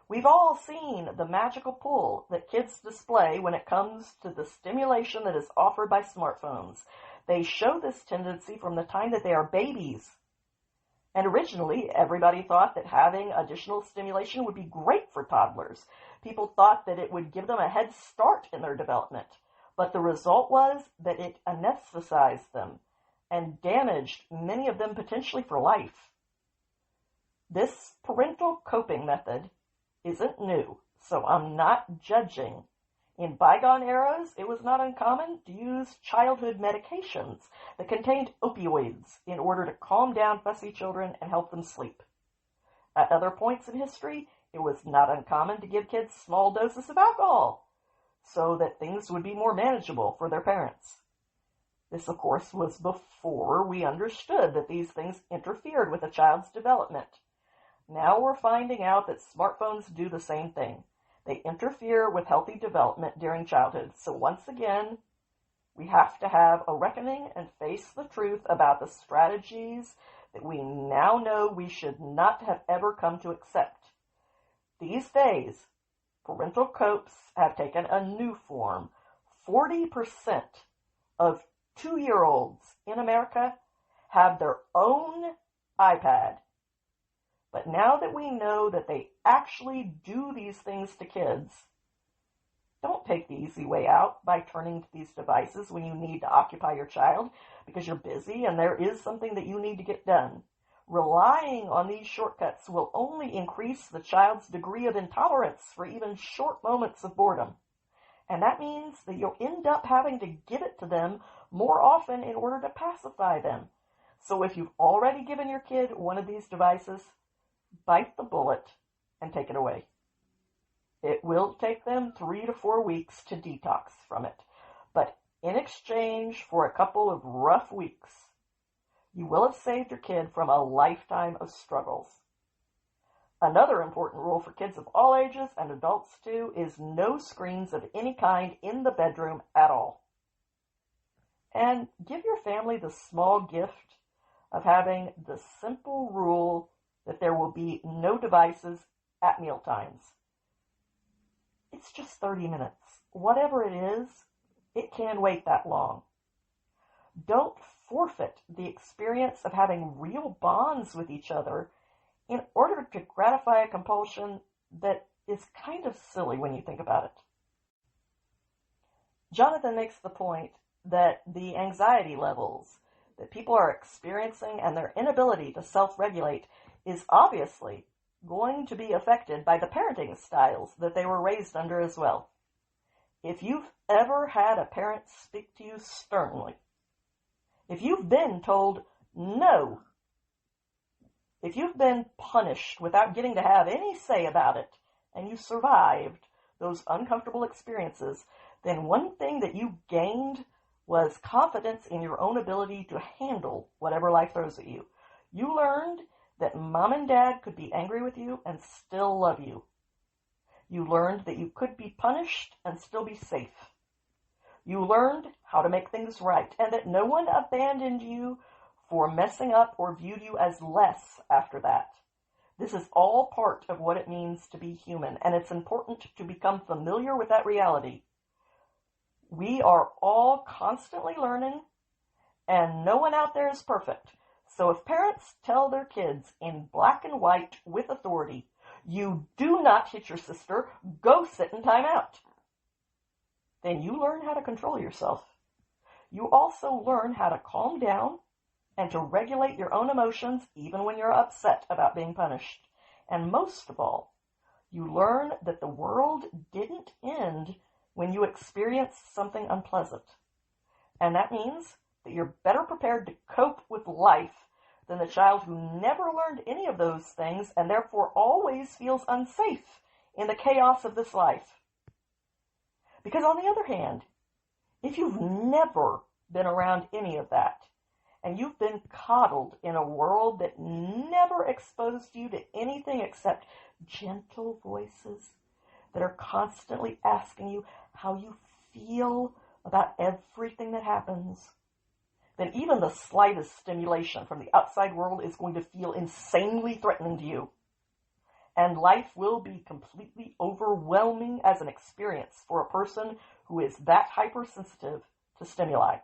We've all seen the magical pull that kids display when it comes to the stimulation that is offered by smartphones. They show this tendency from the time that they are babies. And originally, everybody thought that having additional stimulation would be great for toddlers. People thought that it would give them a head start in their development. but the result was that it anesthetized them and damaged many of them potentially for life. This parental coping method isn't new, so I'm not judging. In bygone eras, it was not uncommon to use childhood medications that contained opioids in order to calm down fussy children and help them sleep. At other points in history, it was not uncommon to give kids small doses of alcohol so that things would be more manageable for their parents. This, of course, was before we understood that these things interfered with a child's development. Now we're finding out that smartphones do the same thing. They interfere with healthy development during childhood. So once again, we have to have a reckoning and face the truth about the strategies that we now know we should not have ever come to accept. These days, parental copes have taken a new form. 40% of 2-year-olds in America have their own iPad. But now that we know that they actually do these things to kids, don't take the easy way out by turning to these devices when you need to occupy your child because you're busy and there is something that you need to get done. Relying on these shortcuts will only increase the child's degree of intolerance for even short moments of boredom. And that means that you'll end up having to give it to them more often in order to pacify them. So if you've already given your kid one of these devices, bite the bullet and take it away. It will take them 3 to 4 weeks to detox from it. But in exchange for a couple of rough weeks, you will have saved your kid from a lifetime of struggles. Another important rule for kids of all ages and adults too is no screens of any kind in the bedroom at all. And give your family the small gift of having the simple rule that there will be no devices at meal times. It's just 30 minutes. Whatever it is, it can wait that long. Don't forfeit the experience of having real bonds with each other in order to gratify a compulsion that is kind of silly when you think about it. Jonathan makes the point that the anxiety levels that people are experiencing and their inability to self-regulate is obviously going to be affected by the parenting styles that they were raised under as well. If you've ever had a parent speak to you sternly, if you've been told no, if you've been punished without getting to have any say about it, and you survived those uncomfortable experiences, then one thing that you gained was confidence in your own ability to handle whatever life throws at you. You learned that mom and dad could be angry with you and still love you. You learned that you could be punished and still be safe. You learned how to make things right and that no one abandoned you for messing up or viewed you as less after that. This is all part of what it means to be human, and it's important to become familiar with that reality. We are all constantly learning, and no one out there is perfect. So if parents tell their kids in black and white with authority, you do not hit your sister, go sit in time out, then you learn how to control yourself. You also learn how to calm down and to regulate your own emotions even when you're upset about being punished. And most of all, you learn that the world didn't end when you experienced something unpleasant. And that means that you're better prepared to cope with life than the child who never learned any of those things and therefore always feels unsafe in the chaos of this life. Because on the other hand, if you've never been around any of that, and you've been coddled in a world that never exposed you to anything except gentle voices that are constantly asking you how you feel about everything that happens, then even the slightest stimulation from the outside world is going to feel insanely threatening to you. And life will be completely overwhelming as an experience for a person who is that hypersensitive to stimuli.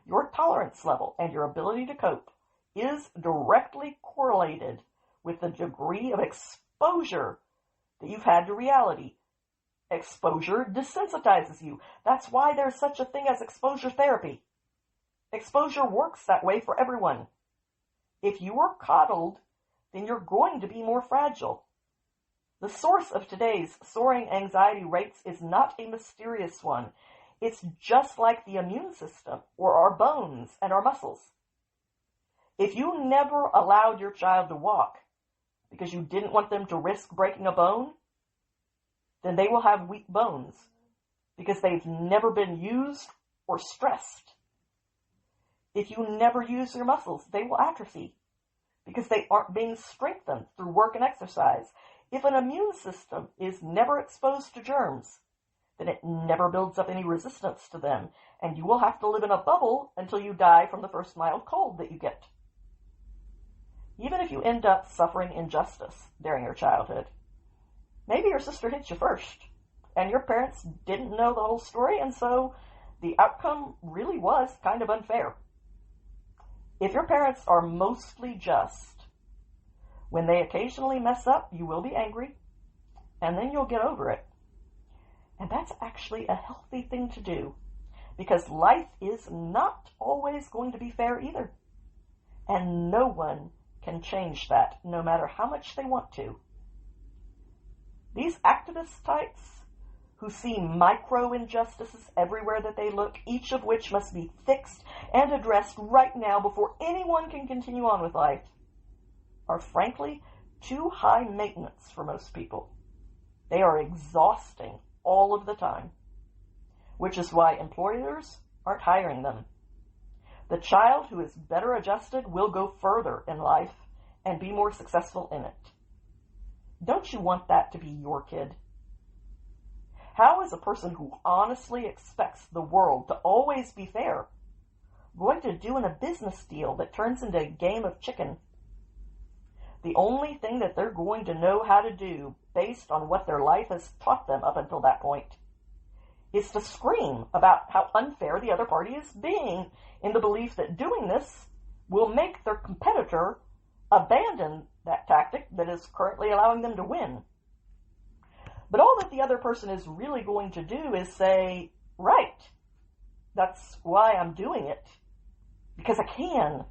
Your tolerance level and your ability to cope is directly correlated with the degree of exposure that you've had to reality Exposure desensitizes you. That's why there's such a thing as exposure therapy. Exposure works that way for everyone. If you are coddled, then you're going to be more fragile. The source of today's soaring anxiety rates is not a mysterious one. It's just like the immune system or our bones and our muscles. If you never allowed your child to walk because you didn't want them to risk breaking a bone, then they will have weak bones because they've never been used or stressed. If you never use your muscles, they will atrophy because they aren't being strengthened through work and exercise. If an immune system is never exposed to germs, then it never builds up any resistance to them, and you will have to live in a bubble until you die from the first mild cold that you get. Even if you end up suffering injustice during your childhood, maybe your sister hit you first, and your parents didn't know the whole story, and so the outcome really was kind of unfair. If your parents are mostly just, when they occasionally mess up, you will be angry, and then you'll get over it. And that's actually a healthy thing to do, because life is not always going to be fair either. And no one can change that, no matter how much they want to. These activist types who see micro injustices everywhere that they look, each of which must be fixed and addressed right now before anyone can continue on with life, are frankly too high maintenance for most people. They are exhausting all of the time, which is why employers aren't hiring them. The child who is better adjusted will go further in life and be more successful in it. Don't you want that to be your kid? How is a person who honestly expects the world to always be fair going to do in a business deal that turns into a game of chicken? The only thing that they're going to know how to do, based on what their life has taught them up until that point, is to scream about how unfair the other party is being, in the belief that doing this will make their competitor abandon that tactic that is currently allowing them to win. But all that the other person is really going to do is say, right, that's why I'm doing it, because I can.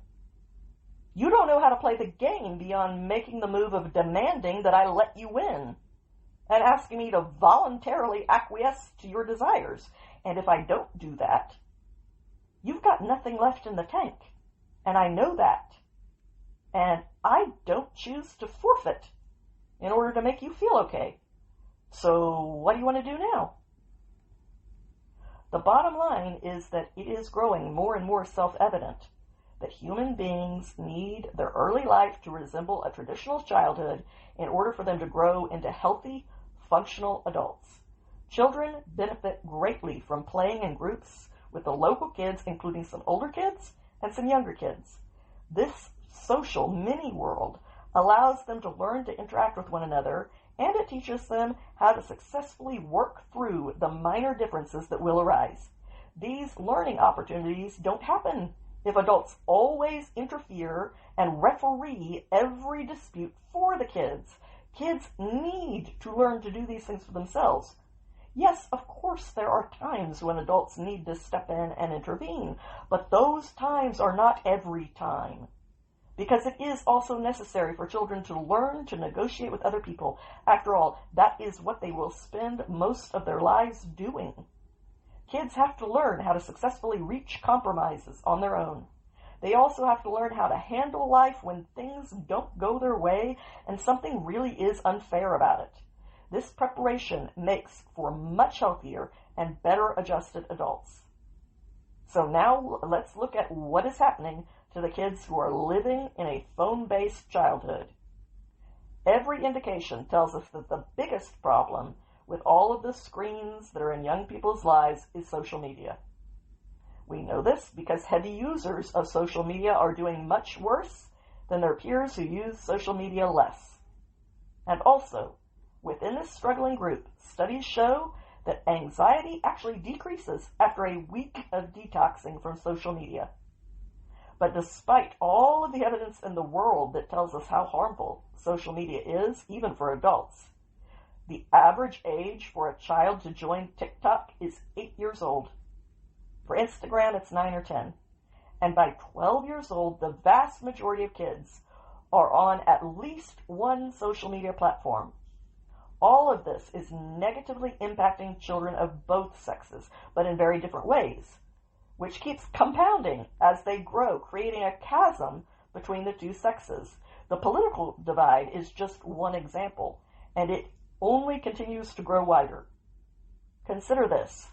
You don't know how to play the game beyond making the move of demanding that I let you win and asking me to voluntarily acquiesce to your desires. And if I don't do that, you've got nothing left in the tank. And I know that. And I don't choose to forfeit in order to make you feel okay. So what do you want to do now? The bottom line is that it is growing more and more self-evident that human beings need their early life to resemble a traditional childhood in order for them to grow into healthy, functional adults. Children benefit greatly from playing in groups with the local kids, including some older kids and some younger kids. This social mini-world allows them to learn to interact with one another, and it teaches them how to successfully work through the minor differences that will arise. These learning opportunities don't happen if adults always interfere and referee every dispute for the kids. Kids need to learn to do these things for themselves. Yes, of course, there are times when adults need to step in and intervene, but those times are not every time. Because it is also necessary for children to learn to negotiate with other people. After all, that is what they will spend most of their lives doing. Kids have to learn how to successfully reach compromises on their own. They also have to learn how to handle life when things don't go their way and something really is unfair about it. This preparation makes for much healthier and better adjusted adults. So now let's look at what is happening to the kids who are living in a phone-based childhood. Every indication tells us that the biggest problem with all of the screens that are in young people's lives is social media. We know this because heavy users of social media are doing much worse than their peers who use social media less. And also, within this struggling group, studies show that anxiety actually decreases after a week of detoxing from social media. But despite all of the evidence in the world that tells us how harmful social media is, even for adults, The average age for a child to join TikTok is 8 years old. For Instagram, it's 9 or 10. And by 12 years old, the vast majority of kids are on at least one social media platform. All of this is negatively impacting children of both sexes, but in very different ways, which keeps compounding as they grow, creating a chasm between the two sexes. The political divide is just one example, and it only continues to grow wider. Consider this.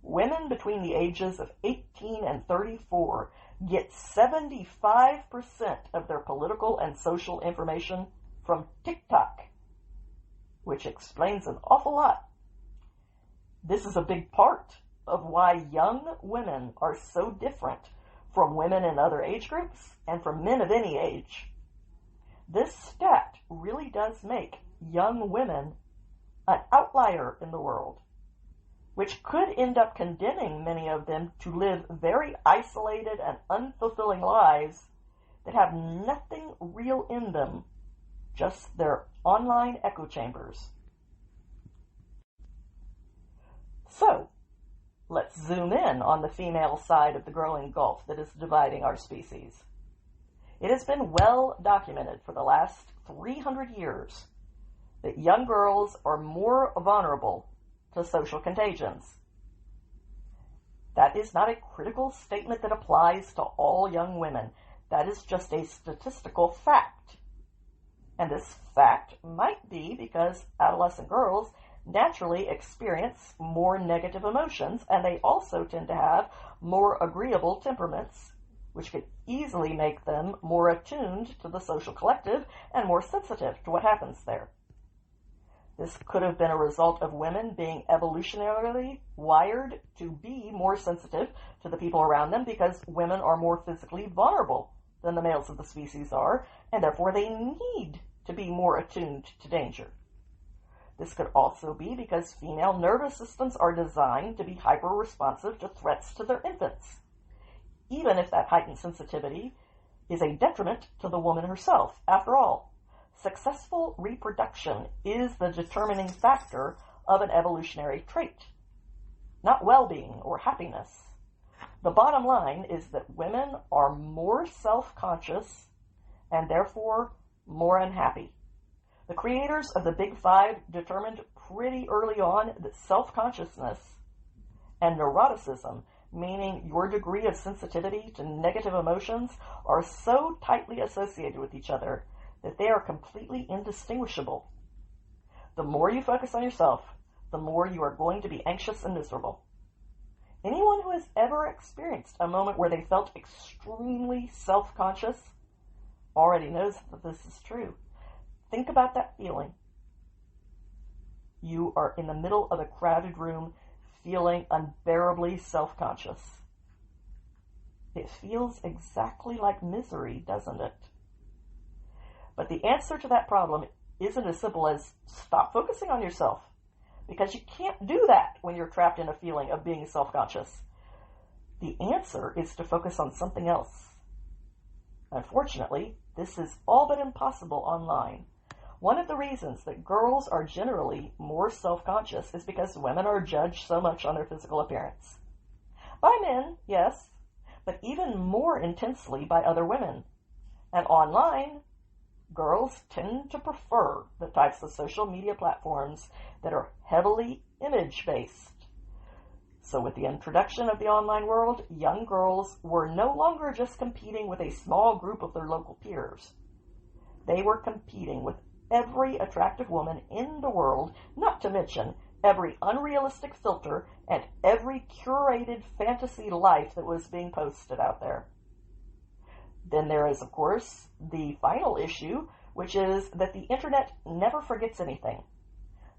Women between the ages of 18 and 34 get 75% of their political and social information from TikTok, which explains an awful lot. This is a big part of why young women are so different from women in other age groups and from men of any age. This stat really does make young women an outlier in the world, which could end up condemning many of them to live very isolated and unfulfilling lives that have nothing real in them, just their online echo chambers. So, let's zoom in on the female side of the growing gulf that is dividing our species. It has been well documented for the last 300 years that young girls are more vulnerable to social contagions. That is not a critical statement that applies to all young women. That is just a statistical fact. And this fact might be because adolescent girls naturally experience more negative emotions, and they also tend to have more agreeable temperaments, which could easily make them more attuned to the social collective and more sensitive to what happens there. This could have been a result of women being evolutionarily wired to be more sensitive to the people around them because women are more physically vulnerable than the males of the species are, and therefore they need to be more attuned to danger. This could also be because female nervous systems are designed to be hyper-responsive to threats to their infants, even if that heightened sensitivity is a detriment to the woman herself. After all, successful reproduction is the determining factor of an evolutionary trait, not well-being or happiness. The bottom line is that women are more self-conscious and therefore more unhappy. The creators of the Big Five determined pretty early on that self-consciousness and neuroticism, meaning your degree of sensitivity to negative emotions, are so tightly associated with each other that they are completely indistinguishable. The more you focus on yourself, the more you are going to be anxious and miserable. Anyone who has ever experienced a moment where they felt extremely self-conscious already knows that this is true. Think about that feeling. You are in the middle of a crowded room feeling unbearably self-conscious. It feels exactly like misery, doesn't it? But the answer to that problem isn't as simple as stop focusing on yourself, because you can't do that when you're trapped in a feeling of being self-conscious. The answer is to focus on something else. Unfortunately, this is all but impossible online. One of the reasons that girls are generally more self-conscious is because women are judged so much on their physical appearance. By men, yes, but even more intensely by other women. And online, girls tend to prefer the types of social media platforms that are heavily image-based. So with the introduction of the online world, young girls were no longer just competing with a small group of their local peers. They were competing with every attractive woman in the world, not to mention every unrealistic filter and every curated fantasy life that was being posted out there. Then there is, of course, the final issue, which is that the internet never forgets anything.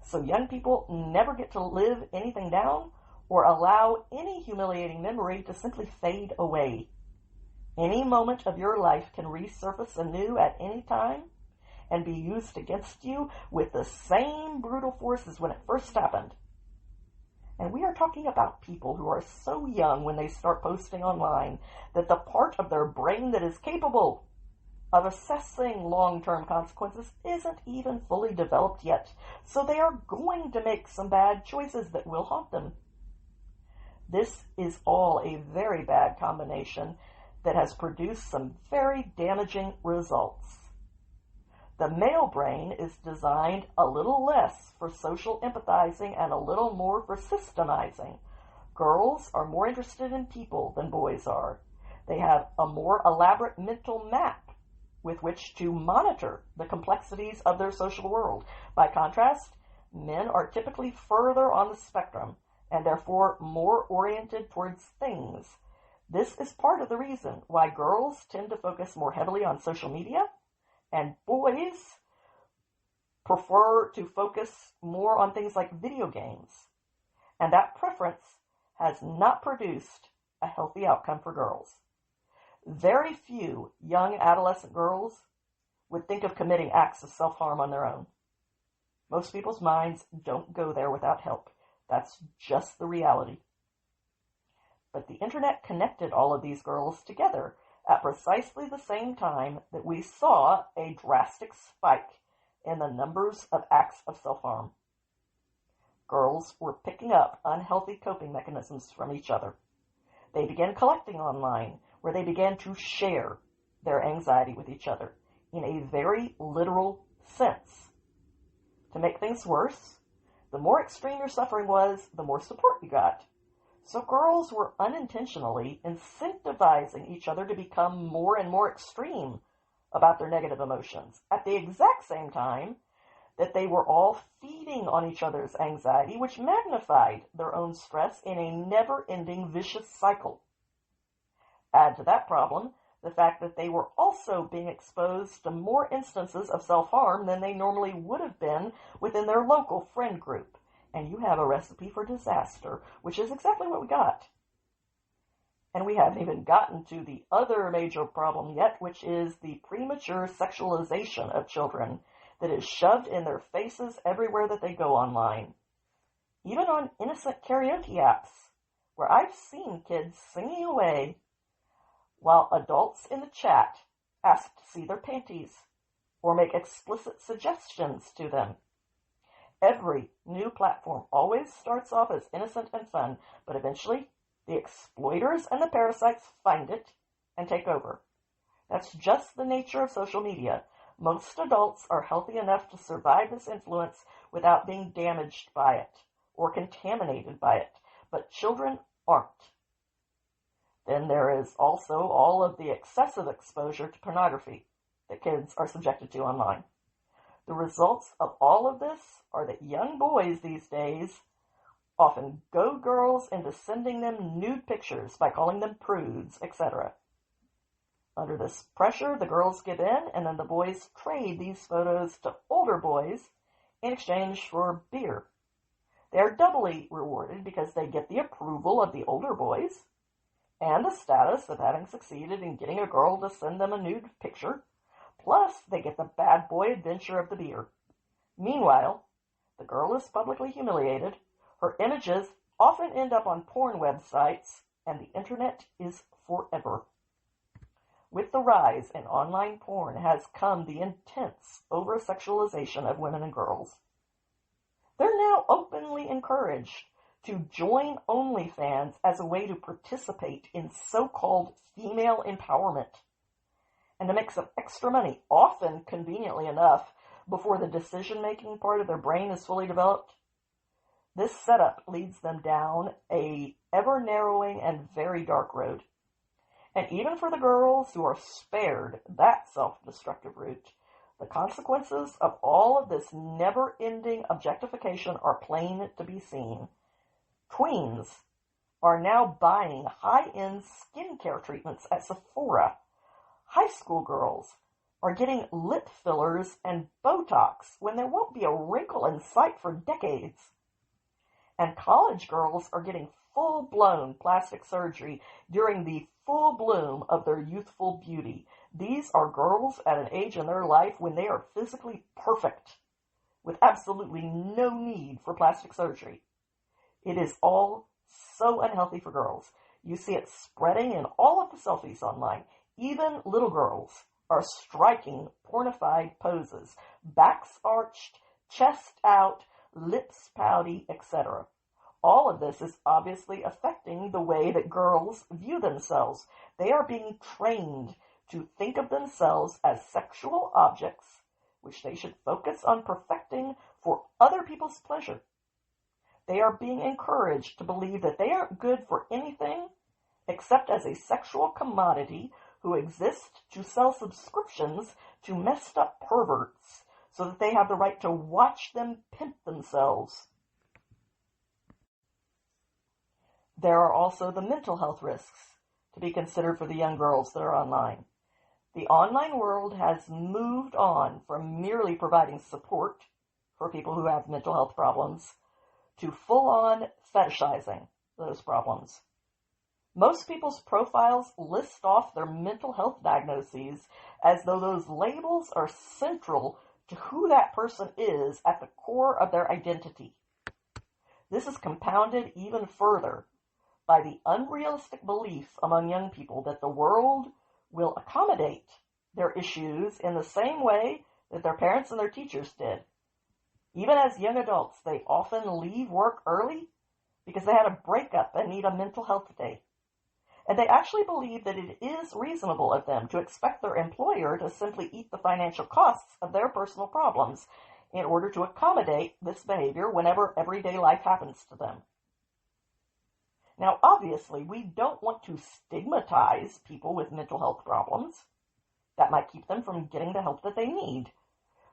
So young people never get to live anything down or allow any humiliating memory to simply fade away. Any moment of your life can resurface anew at any time and be used against you with the same brutal force as when it first happened. And we are talking about people who are so young when they start posting online that the part of their brain that is capable of assessing long-term consequences isn't even fully developed yet, so they are going to make some bad choices that will haunt them. This is all a very bad combination that has produced some very damaging results. The male brain is designed a little less for social empathizing and a little more for systemizing. Girls are more interested in people than boys are. They have a more elaborate mental map with which to monitor the complexities of their social world. By contrast, men are typically further on the spectrum and therefore more oriented towards things. This is part of the reason why girls tend to focus more heavily on social media and boys prefer to focus more on things like video games. And that preference has not produced a healthy outcome for girls. Very few young adolescent girls would think of committing acts of self-harm on their own. Most people's minds don't go there without help. That's just the reality. But the internet connected all of these girls together at precisely the same time that we saw a drastic spike in the numbers of acts of self-harm. Girls were picking up unhealthy coping mechanisms from each other. They began collecting online, where they began to share their anxiety with each other in a very literal sense. To make things worse, the more extreme your suffering was, the more support you got. So girls were unintentionally incentivizing each other to become more and more extreme about their negative emotions at the exact same time that they were all feeding on each other's anxiety, which magnified their own stress in a never-ending vicious cycle. Add to that problem the fact that they were also being exposed to more instances of self-harm than they normally would have been within their local friend group. And you have a recipe for disaster, which is exactly what we got. And we haven't even gotten to the other major problem yet, which is the premature sexualization of children that is shoved in their faces everywhere that they go online. Even on innocent karaoke apps, where I've seen kids singing away while adults in the chat ask to see their panties or make explicit suggestions to them. Every new platform always starts off as innocent and fun, but eventually the exploiters and the parasites find it and take over. That's just the nature of social media. Most adults are healthy enough to survive this influence without being damaged by it or contaminated by it, but children aren't. Then there is also all of the excessive exposure to pornography that kids are subjected to online. The results of all of this are that young boys these days often goad girls into sending them nude pictures by calling them prudes, etc. Under this pressure, the girls give in, and then the boys trade these photos to older boys in exchange for beer. They are doubly rewarded because they get the approval of the older boys and the status of having succeeded in getting a girl to send them a nude picture, plus they get the bad boy adventure of the beer. Meanwhile, the girl is publicly humiliated, her images often end up on porn websites, and the internet is forever. With the rise in online porn has come the intense over-sexualization of women and girls. They're now openly encouraged to join OnlyFans as a way to participate in so-called female empowerment and to make some extra money, often conveniently enough, before the decision-making part of their brain is fully developed. This setup leads them down a ever-narrowing and very dark road. And even for the girls who are spared that self-destructive route, the consequences of all of this never-ending objectification are plain to be seen. Tweens are now buying high-end skincare treatments at Sephora. High school girls are getting lip fillers and Botox when there won't be a wrinkle in sight for decades. And college girls are getting full-blown plastic surgery during the full bloom of their youthful beauty. These are girls at an age in their life when they are physically perfect, with absolutely no need for plastic surgery. It is all so unhealthy for girls. You see it spreading in all of the selfies online. Even little girls are striking, pornified poses, backs arched, chest out, lips pouty, etc. All of this is obviously affecting the way that girls view themselves. They are being trained to think of themselves as sexual objects, which they should focus on perfecting for other people's pleasure. They are being encouraged to believe that they aren't good for anything except as a sexual commodity who exist to sell subscriptions to messed up perverts so that they have the right to watch them pimp themselves. There are also the mental health risks to be considered for the young girls that are online. The online world has moved on from merely providing support for people who have mental health problems to full-on fetishizing those problems. Most people's profiles list off their mental health diagnoses as though those labels are central to who that person is at the core of their identity. This is compounded even further by the unrealistic belief among young people that the world will accommodate their issues in the same way that their parents and their teachers did. Even as young adults, they often leave work early because they had a breakup and need a mental health day. And they actually believe that it is reasonable of them to expect their employer to simply eat the financial costs of their personal problems in order to accommodate this behavior whenever everyday life happens to them. Now, obviously, we don't want to stigmatize people with mental health problems. That might keep them from getting the help that they need.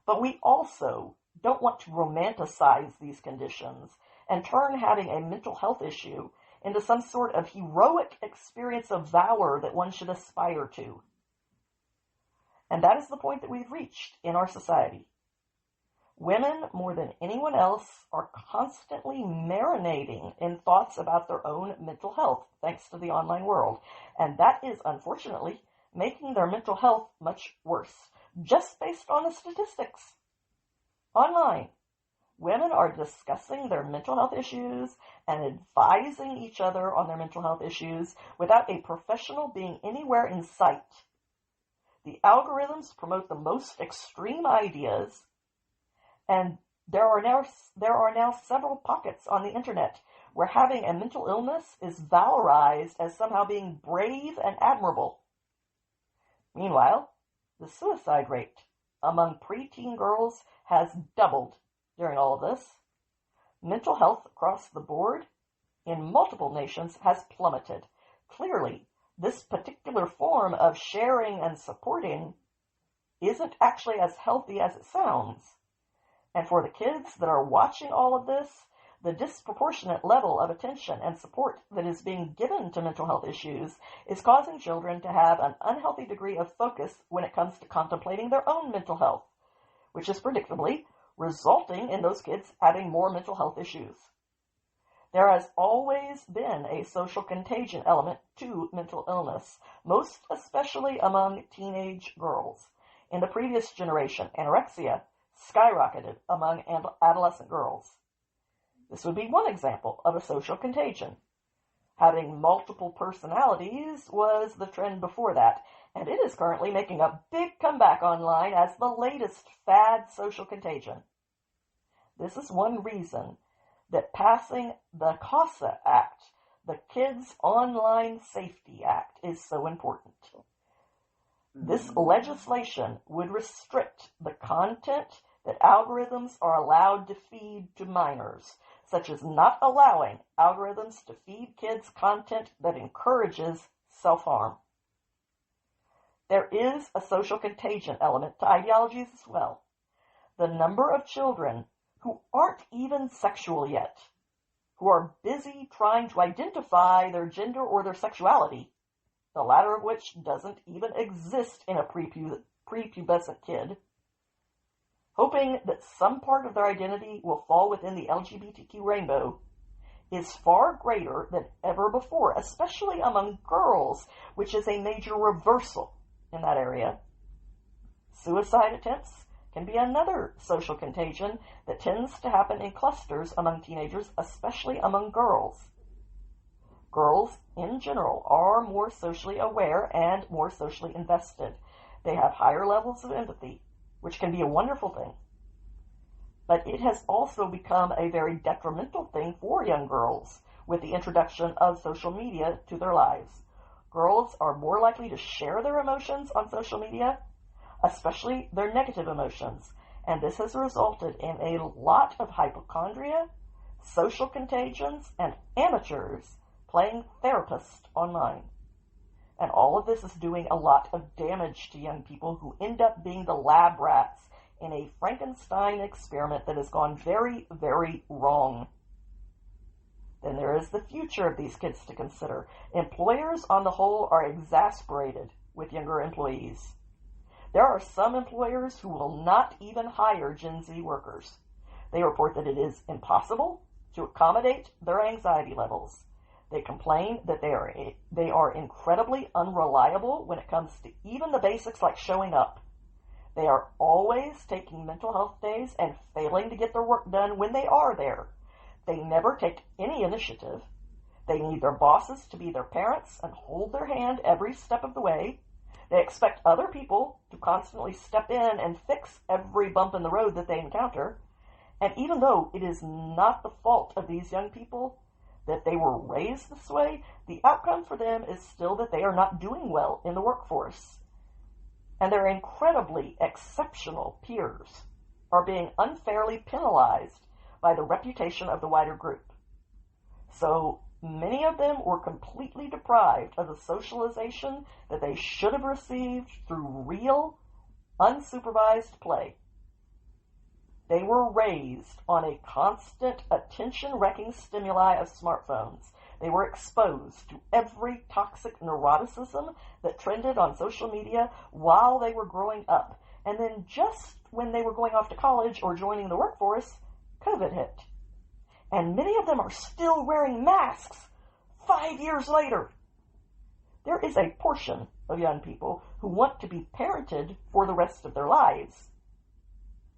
But we also don't want to romanticize these conditions and turn having a mental health issue into some sort of heroic experience of valor that one should aspire to. And that is the point that we've reached in our society. Women, more than anyone else, are constantly marinating in thoughts about their own mental health, thanks to the online world. And that is, unfortunately, making their mental health much worse, just based on the statistics. Online, women are discussing their mental health issues and advising each other on their mental health issues without a professional being anywhere in sight. The algorithms promote the most extreme ideas, and there are now several pockets on the internet where having a mental illness is valorized as somehow being brave and admirable. Meanwhile, the suicide rate among preteen girls has doubled during all of this. Mental health across the board in multiple nations has plummeted. Clearly, this particular form of sharing and supporting isn't actually as healthy as it sounds. And for the kids that are watching all of this, the disproportionate level of attention and support that is being given to mental health issues is causing children to have an unhealthy degree of focus when it comes to contemplating their own mental health, which is predictably resulting in those kids having more mental health issues. There has always been a social contagion element to mental illness, most especially among teenage girls. In the previous generation, anorexia skyrocketed among adolescent girls. This would be one example of a social contagion. Having multiple personalities was the trend before that, and it is currently making a big comeback online as the latest fad social contagion. This is one reason that passing the CASA Act, the Kids Online Safety Act, is so important. This legislation would restrict the content that algorithms are allowed to feed to minors, such as not allowing algorithms to feed kids content that encourages self-harm. There is a social contagion element to ideologies as well. The number of children who aren't even sexual yet, who are busy trying to identify their gender or their sexuality, the latter of which doesn't even exist in a prepubescent kid, hoping that some part of their identity will fall within the LGBTQ rainbow, is far greater than ever before, especially among girls, which is a major reversal in that area. Suicide attempts can be another social contagion that tends to happen in clusters among teenagers, especially among girls. Girls, in general, are more socially aware and more socially invested. They have higher levels of empathy, which can be a wonderful thing. But it has also become a very detrimental thing for young girls with the introduction of social media to their lives. Girls are more likely to share their emotions on social media, especially their negative emotions, and this has resulted in a lot of hypochondria, social contagions, and amateurs playing therapist online. And all of this is doing a lot of damage to young people who end up being the lab rats in a Frankenstein experiment that has gone very, very wrong. Then there is the future of these kids to consider. Employers on the whole are exasperated with younger employees. There are some employers who will not even hire Gen Z workers. They report that it is impossible to accommodate their anxiety levels. They complain that they are incredibly unreliable when it comes to even the basics like showing up. They are always taking mental health days and failing to get their work done when they are there. They never take any initiative. They need their bosses to be their parents and hold their hand every step of the way. They expect other people to constantly step in and fix every bump in the road that they encounter. And even though it is not the fault of these young people that they were raised this way, the outcome for them is still that they are not doing well in the workforce. And their incredibly exceptional peers are being unfairly penalized by the reputation of the wider group. So many of them were completely deprived of the socialization that they should have received through real, unsupervised play. They were raised on a constant attention-wrecking stimuli of smartphones. They were exposed to every toxic neuroticism that trended on social media while they were growing up. And then just when they were going off to college or joining the workforce, COVID hit. And many of them are still wearing masks 5 years later. There is a portion of young people who want to be parented for the rest of their lives.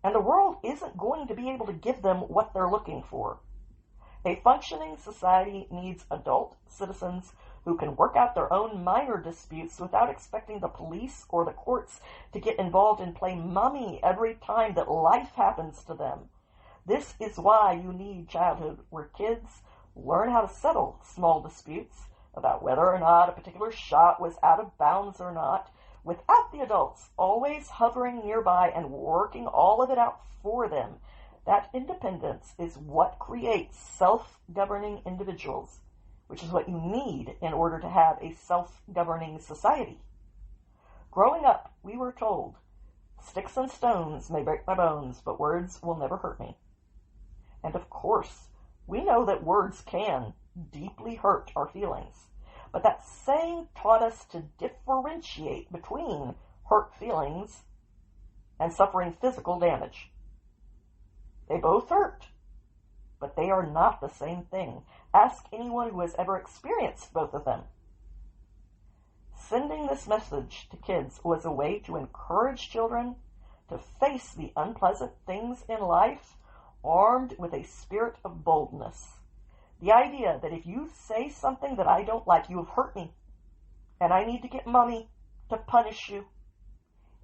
And the world isn't going to be able to give them what they're looking for. A functioning society needs adult citizens who can work out their own minor disputes without expecting the police or the courts to get involved and play mommy every time that life happens to them. This is why you need childhood where kids learn how to settle small disputes about whether or not a particular shot was out of bounds or not, without the adults always hovering nearby and working all of it out for them. That independence is what creates self-governing individuals, which is what you need in order to have a self-governing society. Growing up, we were told, "Sticks and stones may break my bones, but words will never hurt me." And of course, we know that words can deeply hurt our feelings. But that saying taught us to differentiate between hurt feelings and suffering physical damage. They both hurt, but they are not the same thing. Ask anyone who has ever experienced both of them. Sending this message to kids was a way to encourage children to face the unpleasant things in life armed with a spirit of boldness. The idea that if you say something that I don't like, you have hurt me, and I need to get mommy to punish you,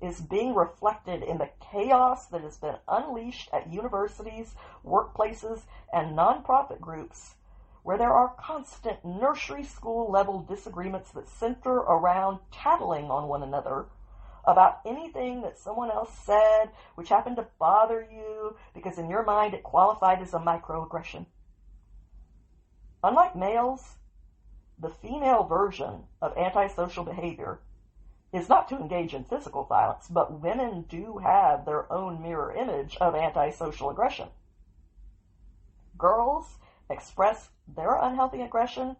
is being reflected in the chaos that has been unleashed at universities, workplaces, and nonprofit groups, where there are constant nursery school level disagreements that center around tattling on one another about anything that someone else said which happened to bother you because in your mind it qualified as a microaggression. Unlike males, the female version of antisocial behavior is not to engage in physical violence, but women do have their own mirror image of antisocial aggression. Girls express their unhealthy aggression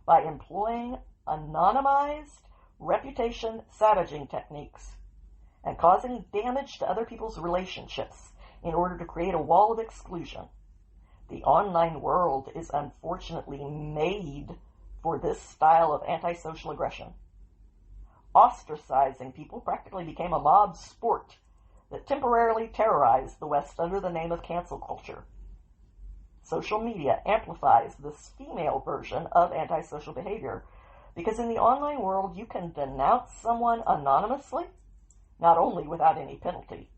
by employing anonymized reputation savaging techniques and causing damage to other people's relationships in order to create a wall of exclusion. The online world is unfortunately made for this style of antisocial aggression. Ostracizing people practically became a mob sport that temporarily terrorized the West under the name of cancel culture. Social media amplifies this female version of antisocial behavior because in the online world you can denounce someone anonymously not only without any penalty,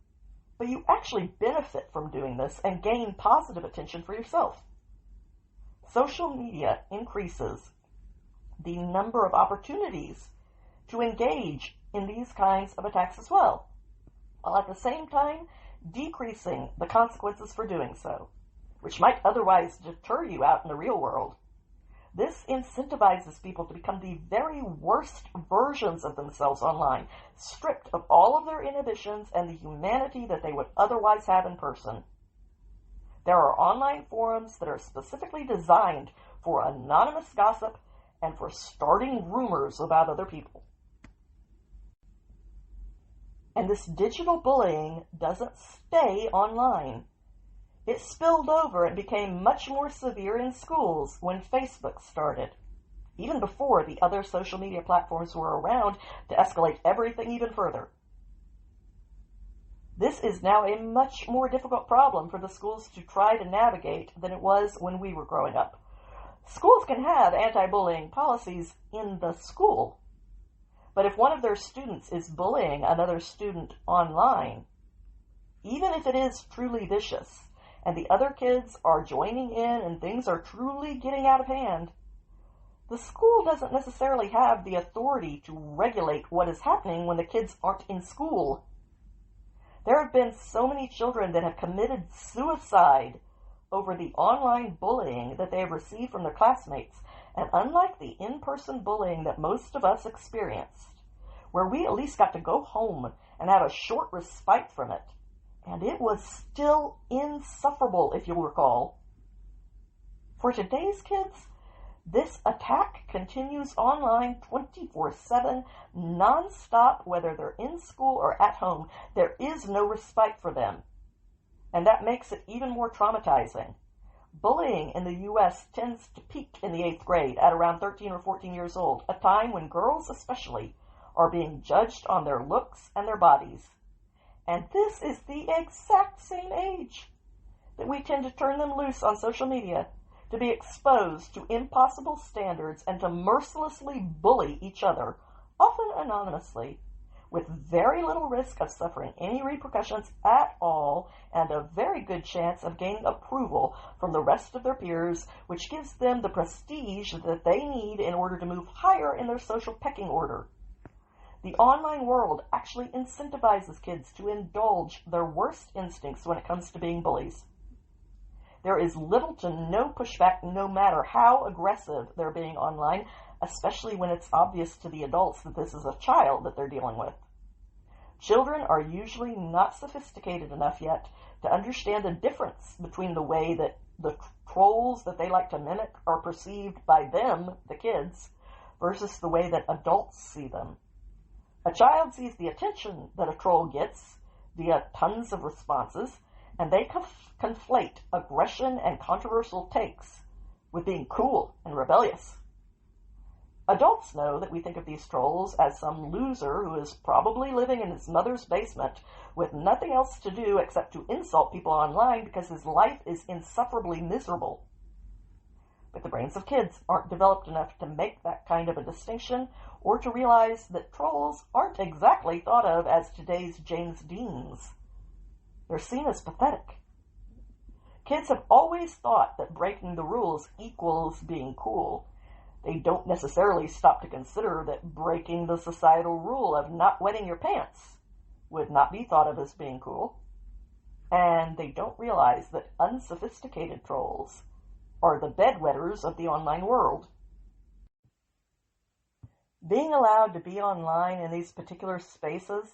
but you actually benefit from doing this and gain positive attention for yourself. Social media increases the number of opportunities to engage in these kinds of attacks as well, while at the same time decreasing the consequences for doing so, which might otherwise deter you out in the real world. This incentivizes people to become the very worst versions of themselves online, stripped of all of their inhibitions and the humanity that they would otherwise have in person. There are online forums that are specifically designed for anonymous gossip and for starting rumors about other people. And this digital bullying doesn't stay online. It spilled over and became much more severe in schools when Facebook started, even before the other social media platforms were around to escalate everything even further. This is now a much more difficult problem for the schools to try to navigate than it was when we were growing up. Schools can have anti-bullying policies in the school, but if one of their students is bullying another student online, even if it is truly vicious, and the other kids are joining in and things are truly getting out of hand, the school doesn't necessarily have the authority to regulate what is happening when the kids aren't in school. There have been so many children that have committed suicide over the online bullying that they have received from their classmates, and unlike the in-person bullying that most of us experienced, where we at least got to go home and have a short respite from it, and it was still insufferable, if you'll recall. For today's kids, this attack continues online 24/7, non-stop, whether they're in school or at home. There is no respite for them, and that makes it even more traumatizing. Bullying in the U.S. tends to peak in the 8th grade at around 13 or 14 years old, a time when girls especially are being judged on their looks and their bodies. And this is the exact same age that we tend to turn them loose on social media, to be exposed to impossible standards and to mercilessly bully each other, often anonymously, with very little risk of suffering any repercussions at all and a very good chance of gaining approval from the rest of their peers, which gives them the prestige that they need in order to move higher in their social pecking order. The online world actually incentivizes kids to indulge their worst instincts when it comes to being bullies. There is little to no pushback, no matter how aggressive they're being online, especially when it's obvious to the adults that this is a child that they're dealing with. Children are usually not sophisticated enough yet to understand the difference between the way that the trolls that they like to mimic are perceived by them, the kids, versus the way that adults see them. A child sees the attention that a troll gets via tons of responses, and they conflate aggression and controversial takes with being cool and rebellious. Adults know that we think of these trolls as some loser who is probably living in his mother's basement with nothing else to do except to insult people online because his life is insufferably miserable. But the brains of kids aren't developed enough to make that kind of a distinction or to realize that trolls aren't exactly thought of as today's James Deans. They're seen as pathetic. Kids have always thought that breaking the rules equals being cool. They don't necessarily stop to consider that breaking the societal rule of not wetting your pants would not be thought of as being cool. And they don't realize that unsophisticated trolls are the bedwetters of the online world. Being allowed to be online in these particular spaces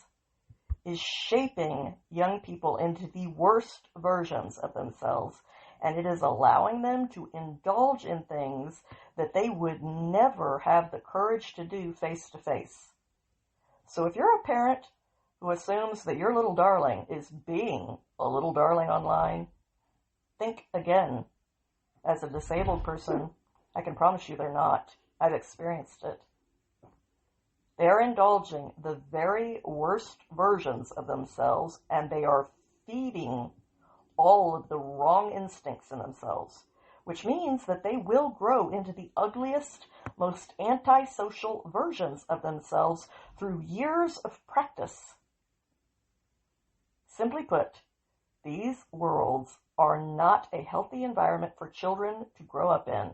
is shaping young people into the worst versions of themselves, and it is allowing them to indulge in things that they would never have the courage to do face to face. So if you're a parent who assumes that your little darling is being a little darling online, think again. As a disabled person, I can promise you they're not. I've experienced it. They're indulging the very worst versions of themselves, and they are feeding all of the wrong instincts in themselves, which means that they will grow into the ugliest, most antisocial versions of themselves through years of practice Simply put, these worlds are not a healthy environment for children to grow up in.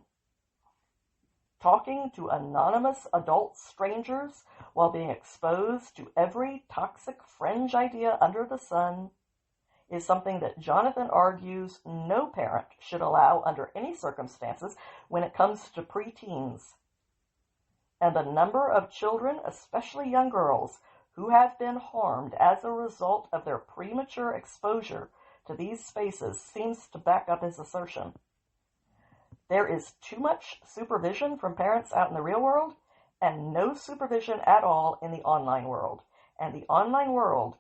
Talking to anonymous adult strangers while being exposed to every toxic fringe idea under the sun is something that Jonathan argues no parent should allow under any circumstances when it comes to preteens. And the number of children, especially young girls, who have been harmed as a result of their premature exposure to these spaces seems to back up his assertion. There is too much supervision from parents out in the real world and no supervision at all in the online world. And the online world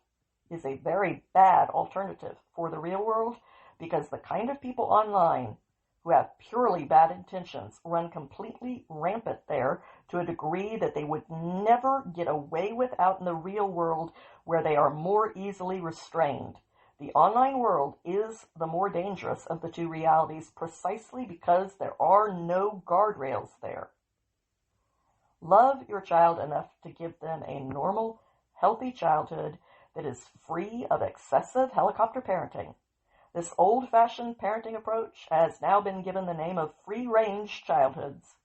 is a very bad alternative for the real world because the kind of people online who have purely bad intentions run completely rampant there to a degree that they would never get away with out in the real world where they are more easily restrained. The online world is the more dangerous of the two realities precisely because there are no guardrails there. Love your child enough to give them a normal, healthy childhood that is free of excessive helicopter parenting. This old-fashioned parenting approach has now been given the name of free-range childhoods.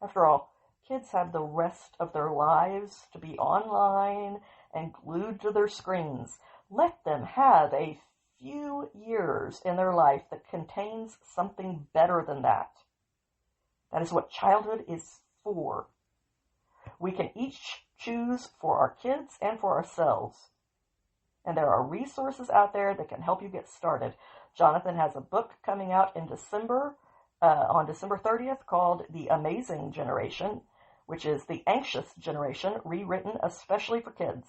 After all, kids have the rest of their lives to be online and glued to their screens. Let them have a few years in their life that contains something better than that. That is what childhood is for. We can each choose for our kids and for ourselves. And there are resources out there that can help you get started. Jonathan has a book coming out in December, on December 30th, called The Amazing Generation, which is the anxious generation, rewritten especially for kids.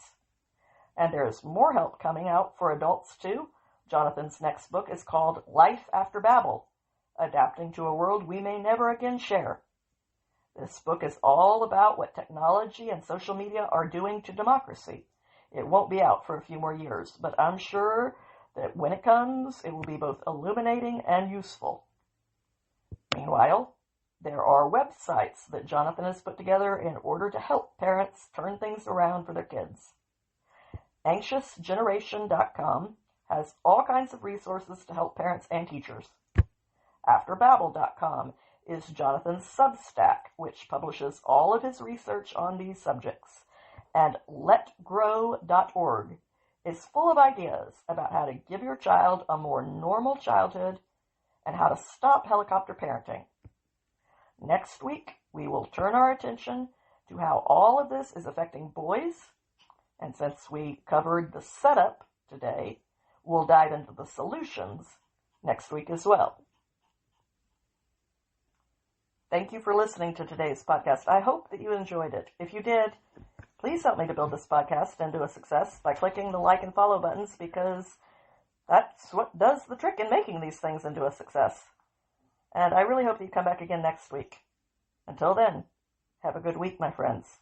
And there's more help coming out for adults, too. Jonathan's next book is called Life After Babel, Adapting to a World We May Never Again Share. This book is all about what technology and social media are doing to democracy. It won't be out for a few more years, but I'm sure that when it comes, it will be both illuminating and useful. Meanwhile, there are websites that Jonathan has put together in order to help parents turn things around for their kids. AnxiousGeneration.com has all kinds of resources to help parents and teachers. AfterBabel.com is Jonathan's Substack, which publishes all of his research on these subjects. And LetGrow.org is full of ideas about how to give your child a more normal childhood and how to stop helicopter parenting. Next week, we will turn our attention to how all of this is affecting boys. And since we covered the setup today, we'll dive into the solutions next week as well. Thank you for listening to today's podcast. I hope that you enjoyed it. If you did, please help me to build this podcast into a success by clicking the like and follow buttons, because that's what does the trick in making these things into a success. And I really hope that you come back again next week. Until then, have a good week, my friends.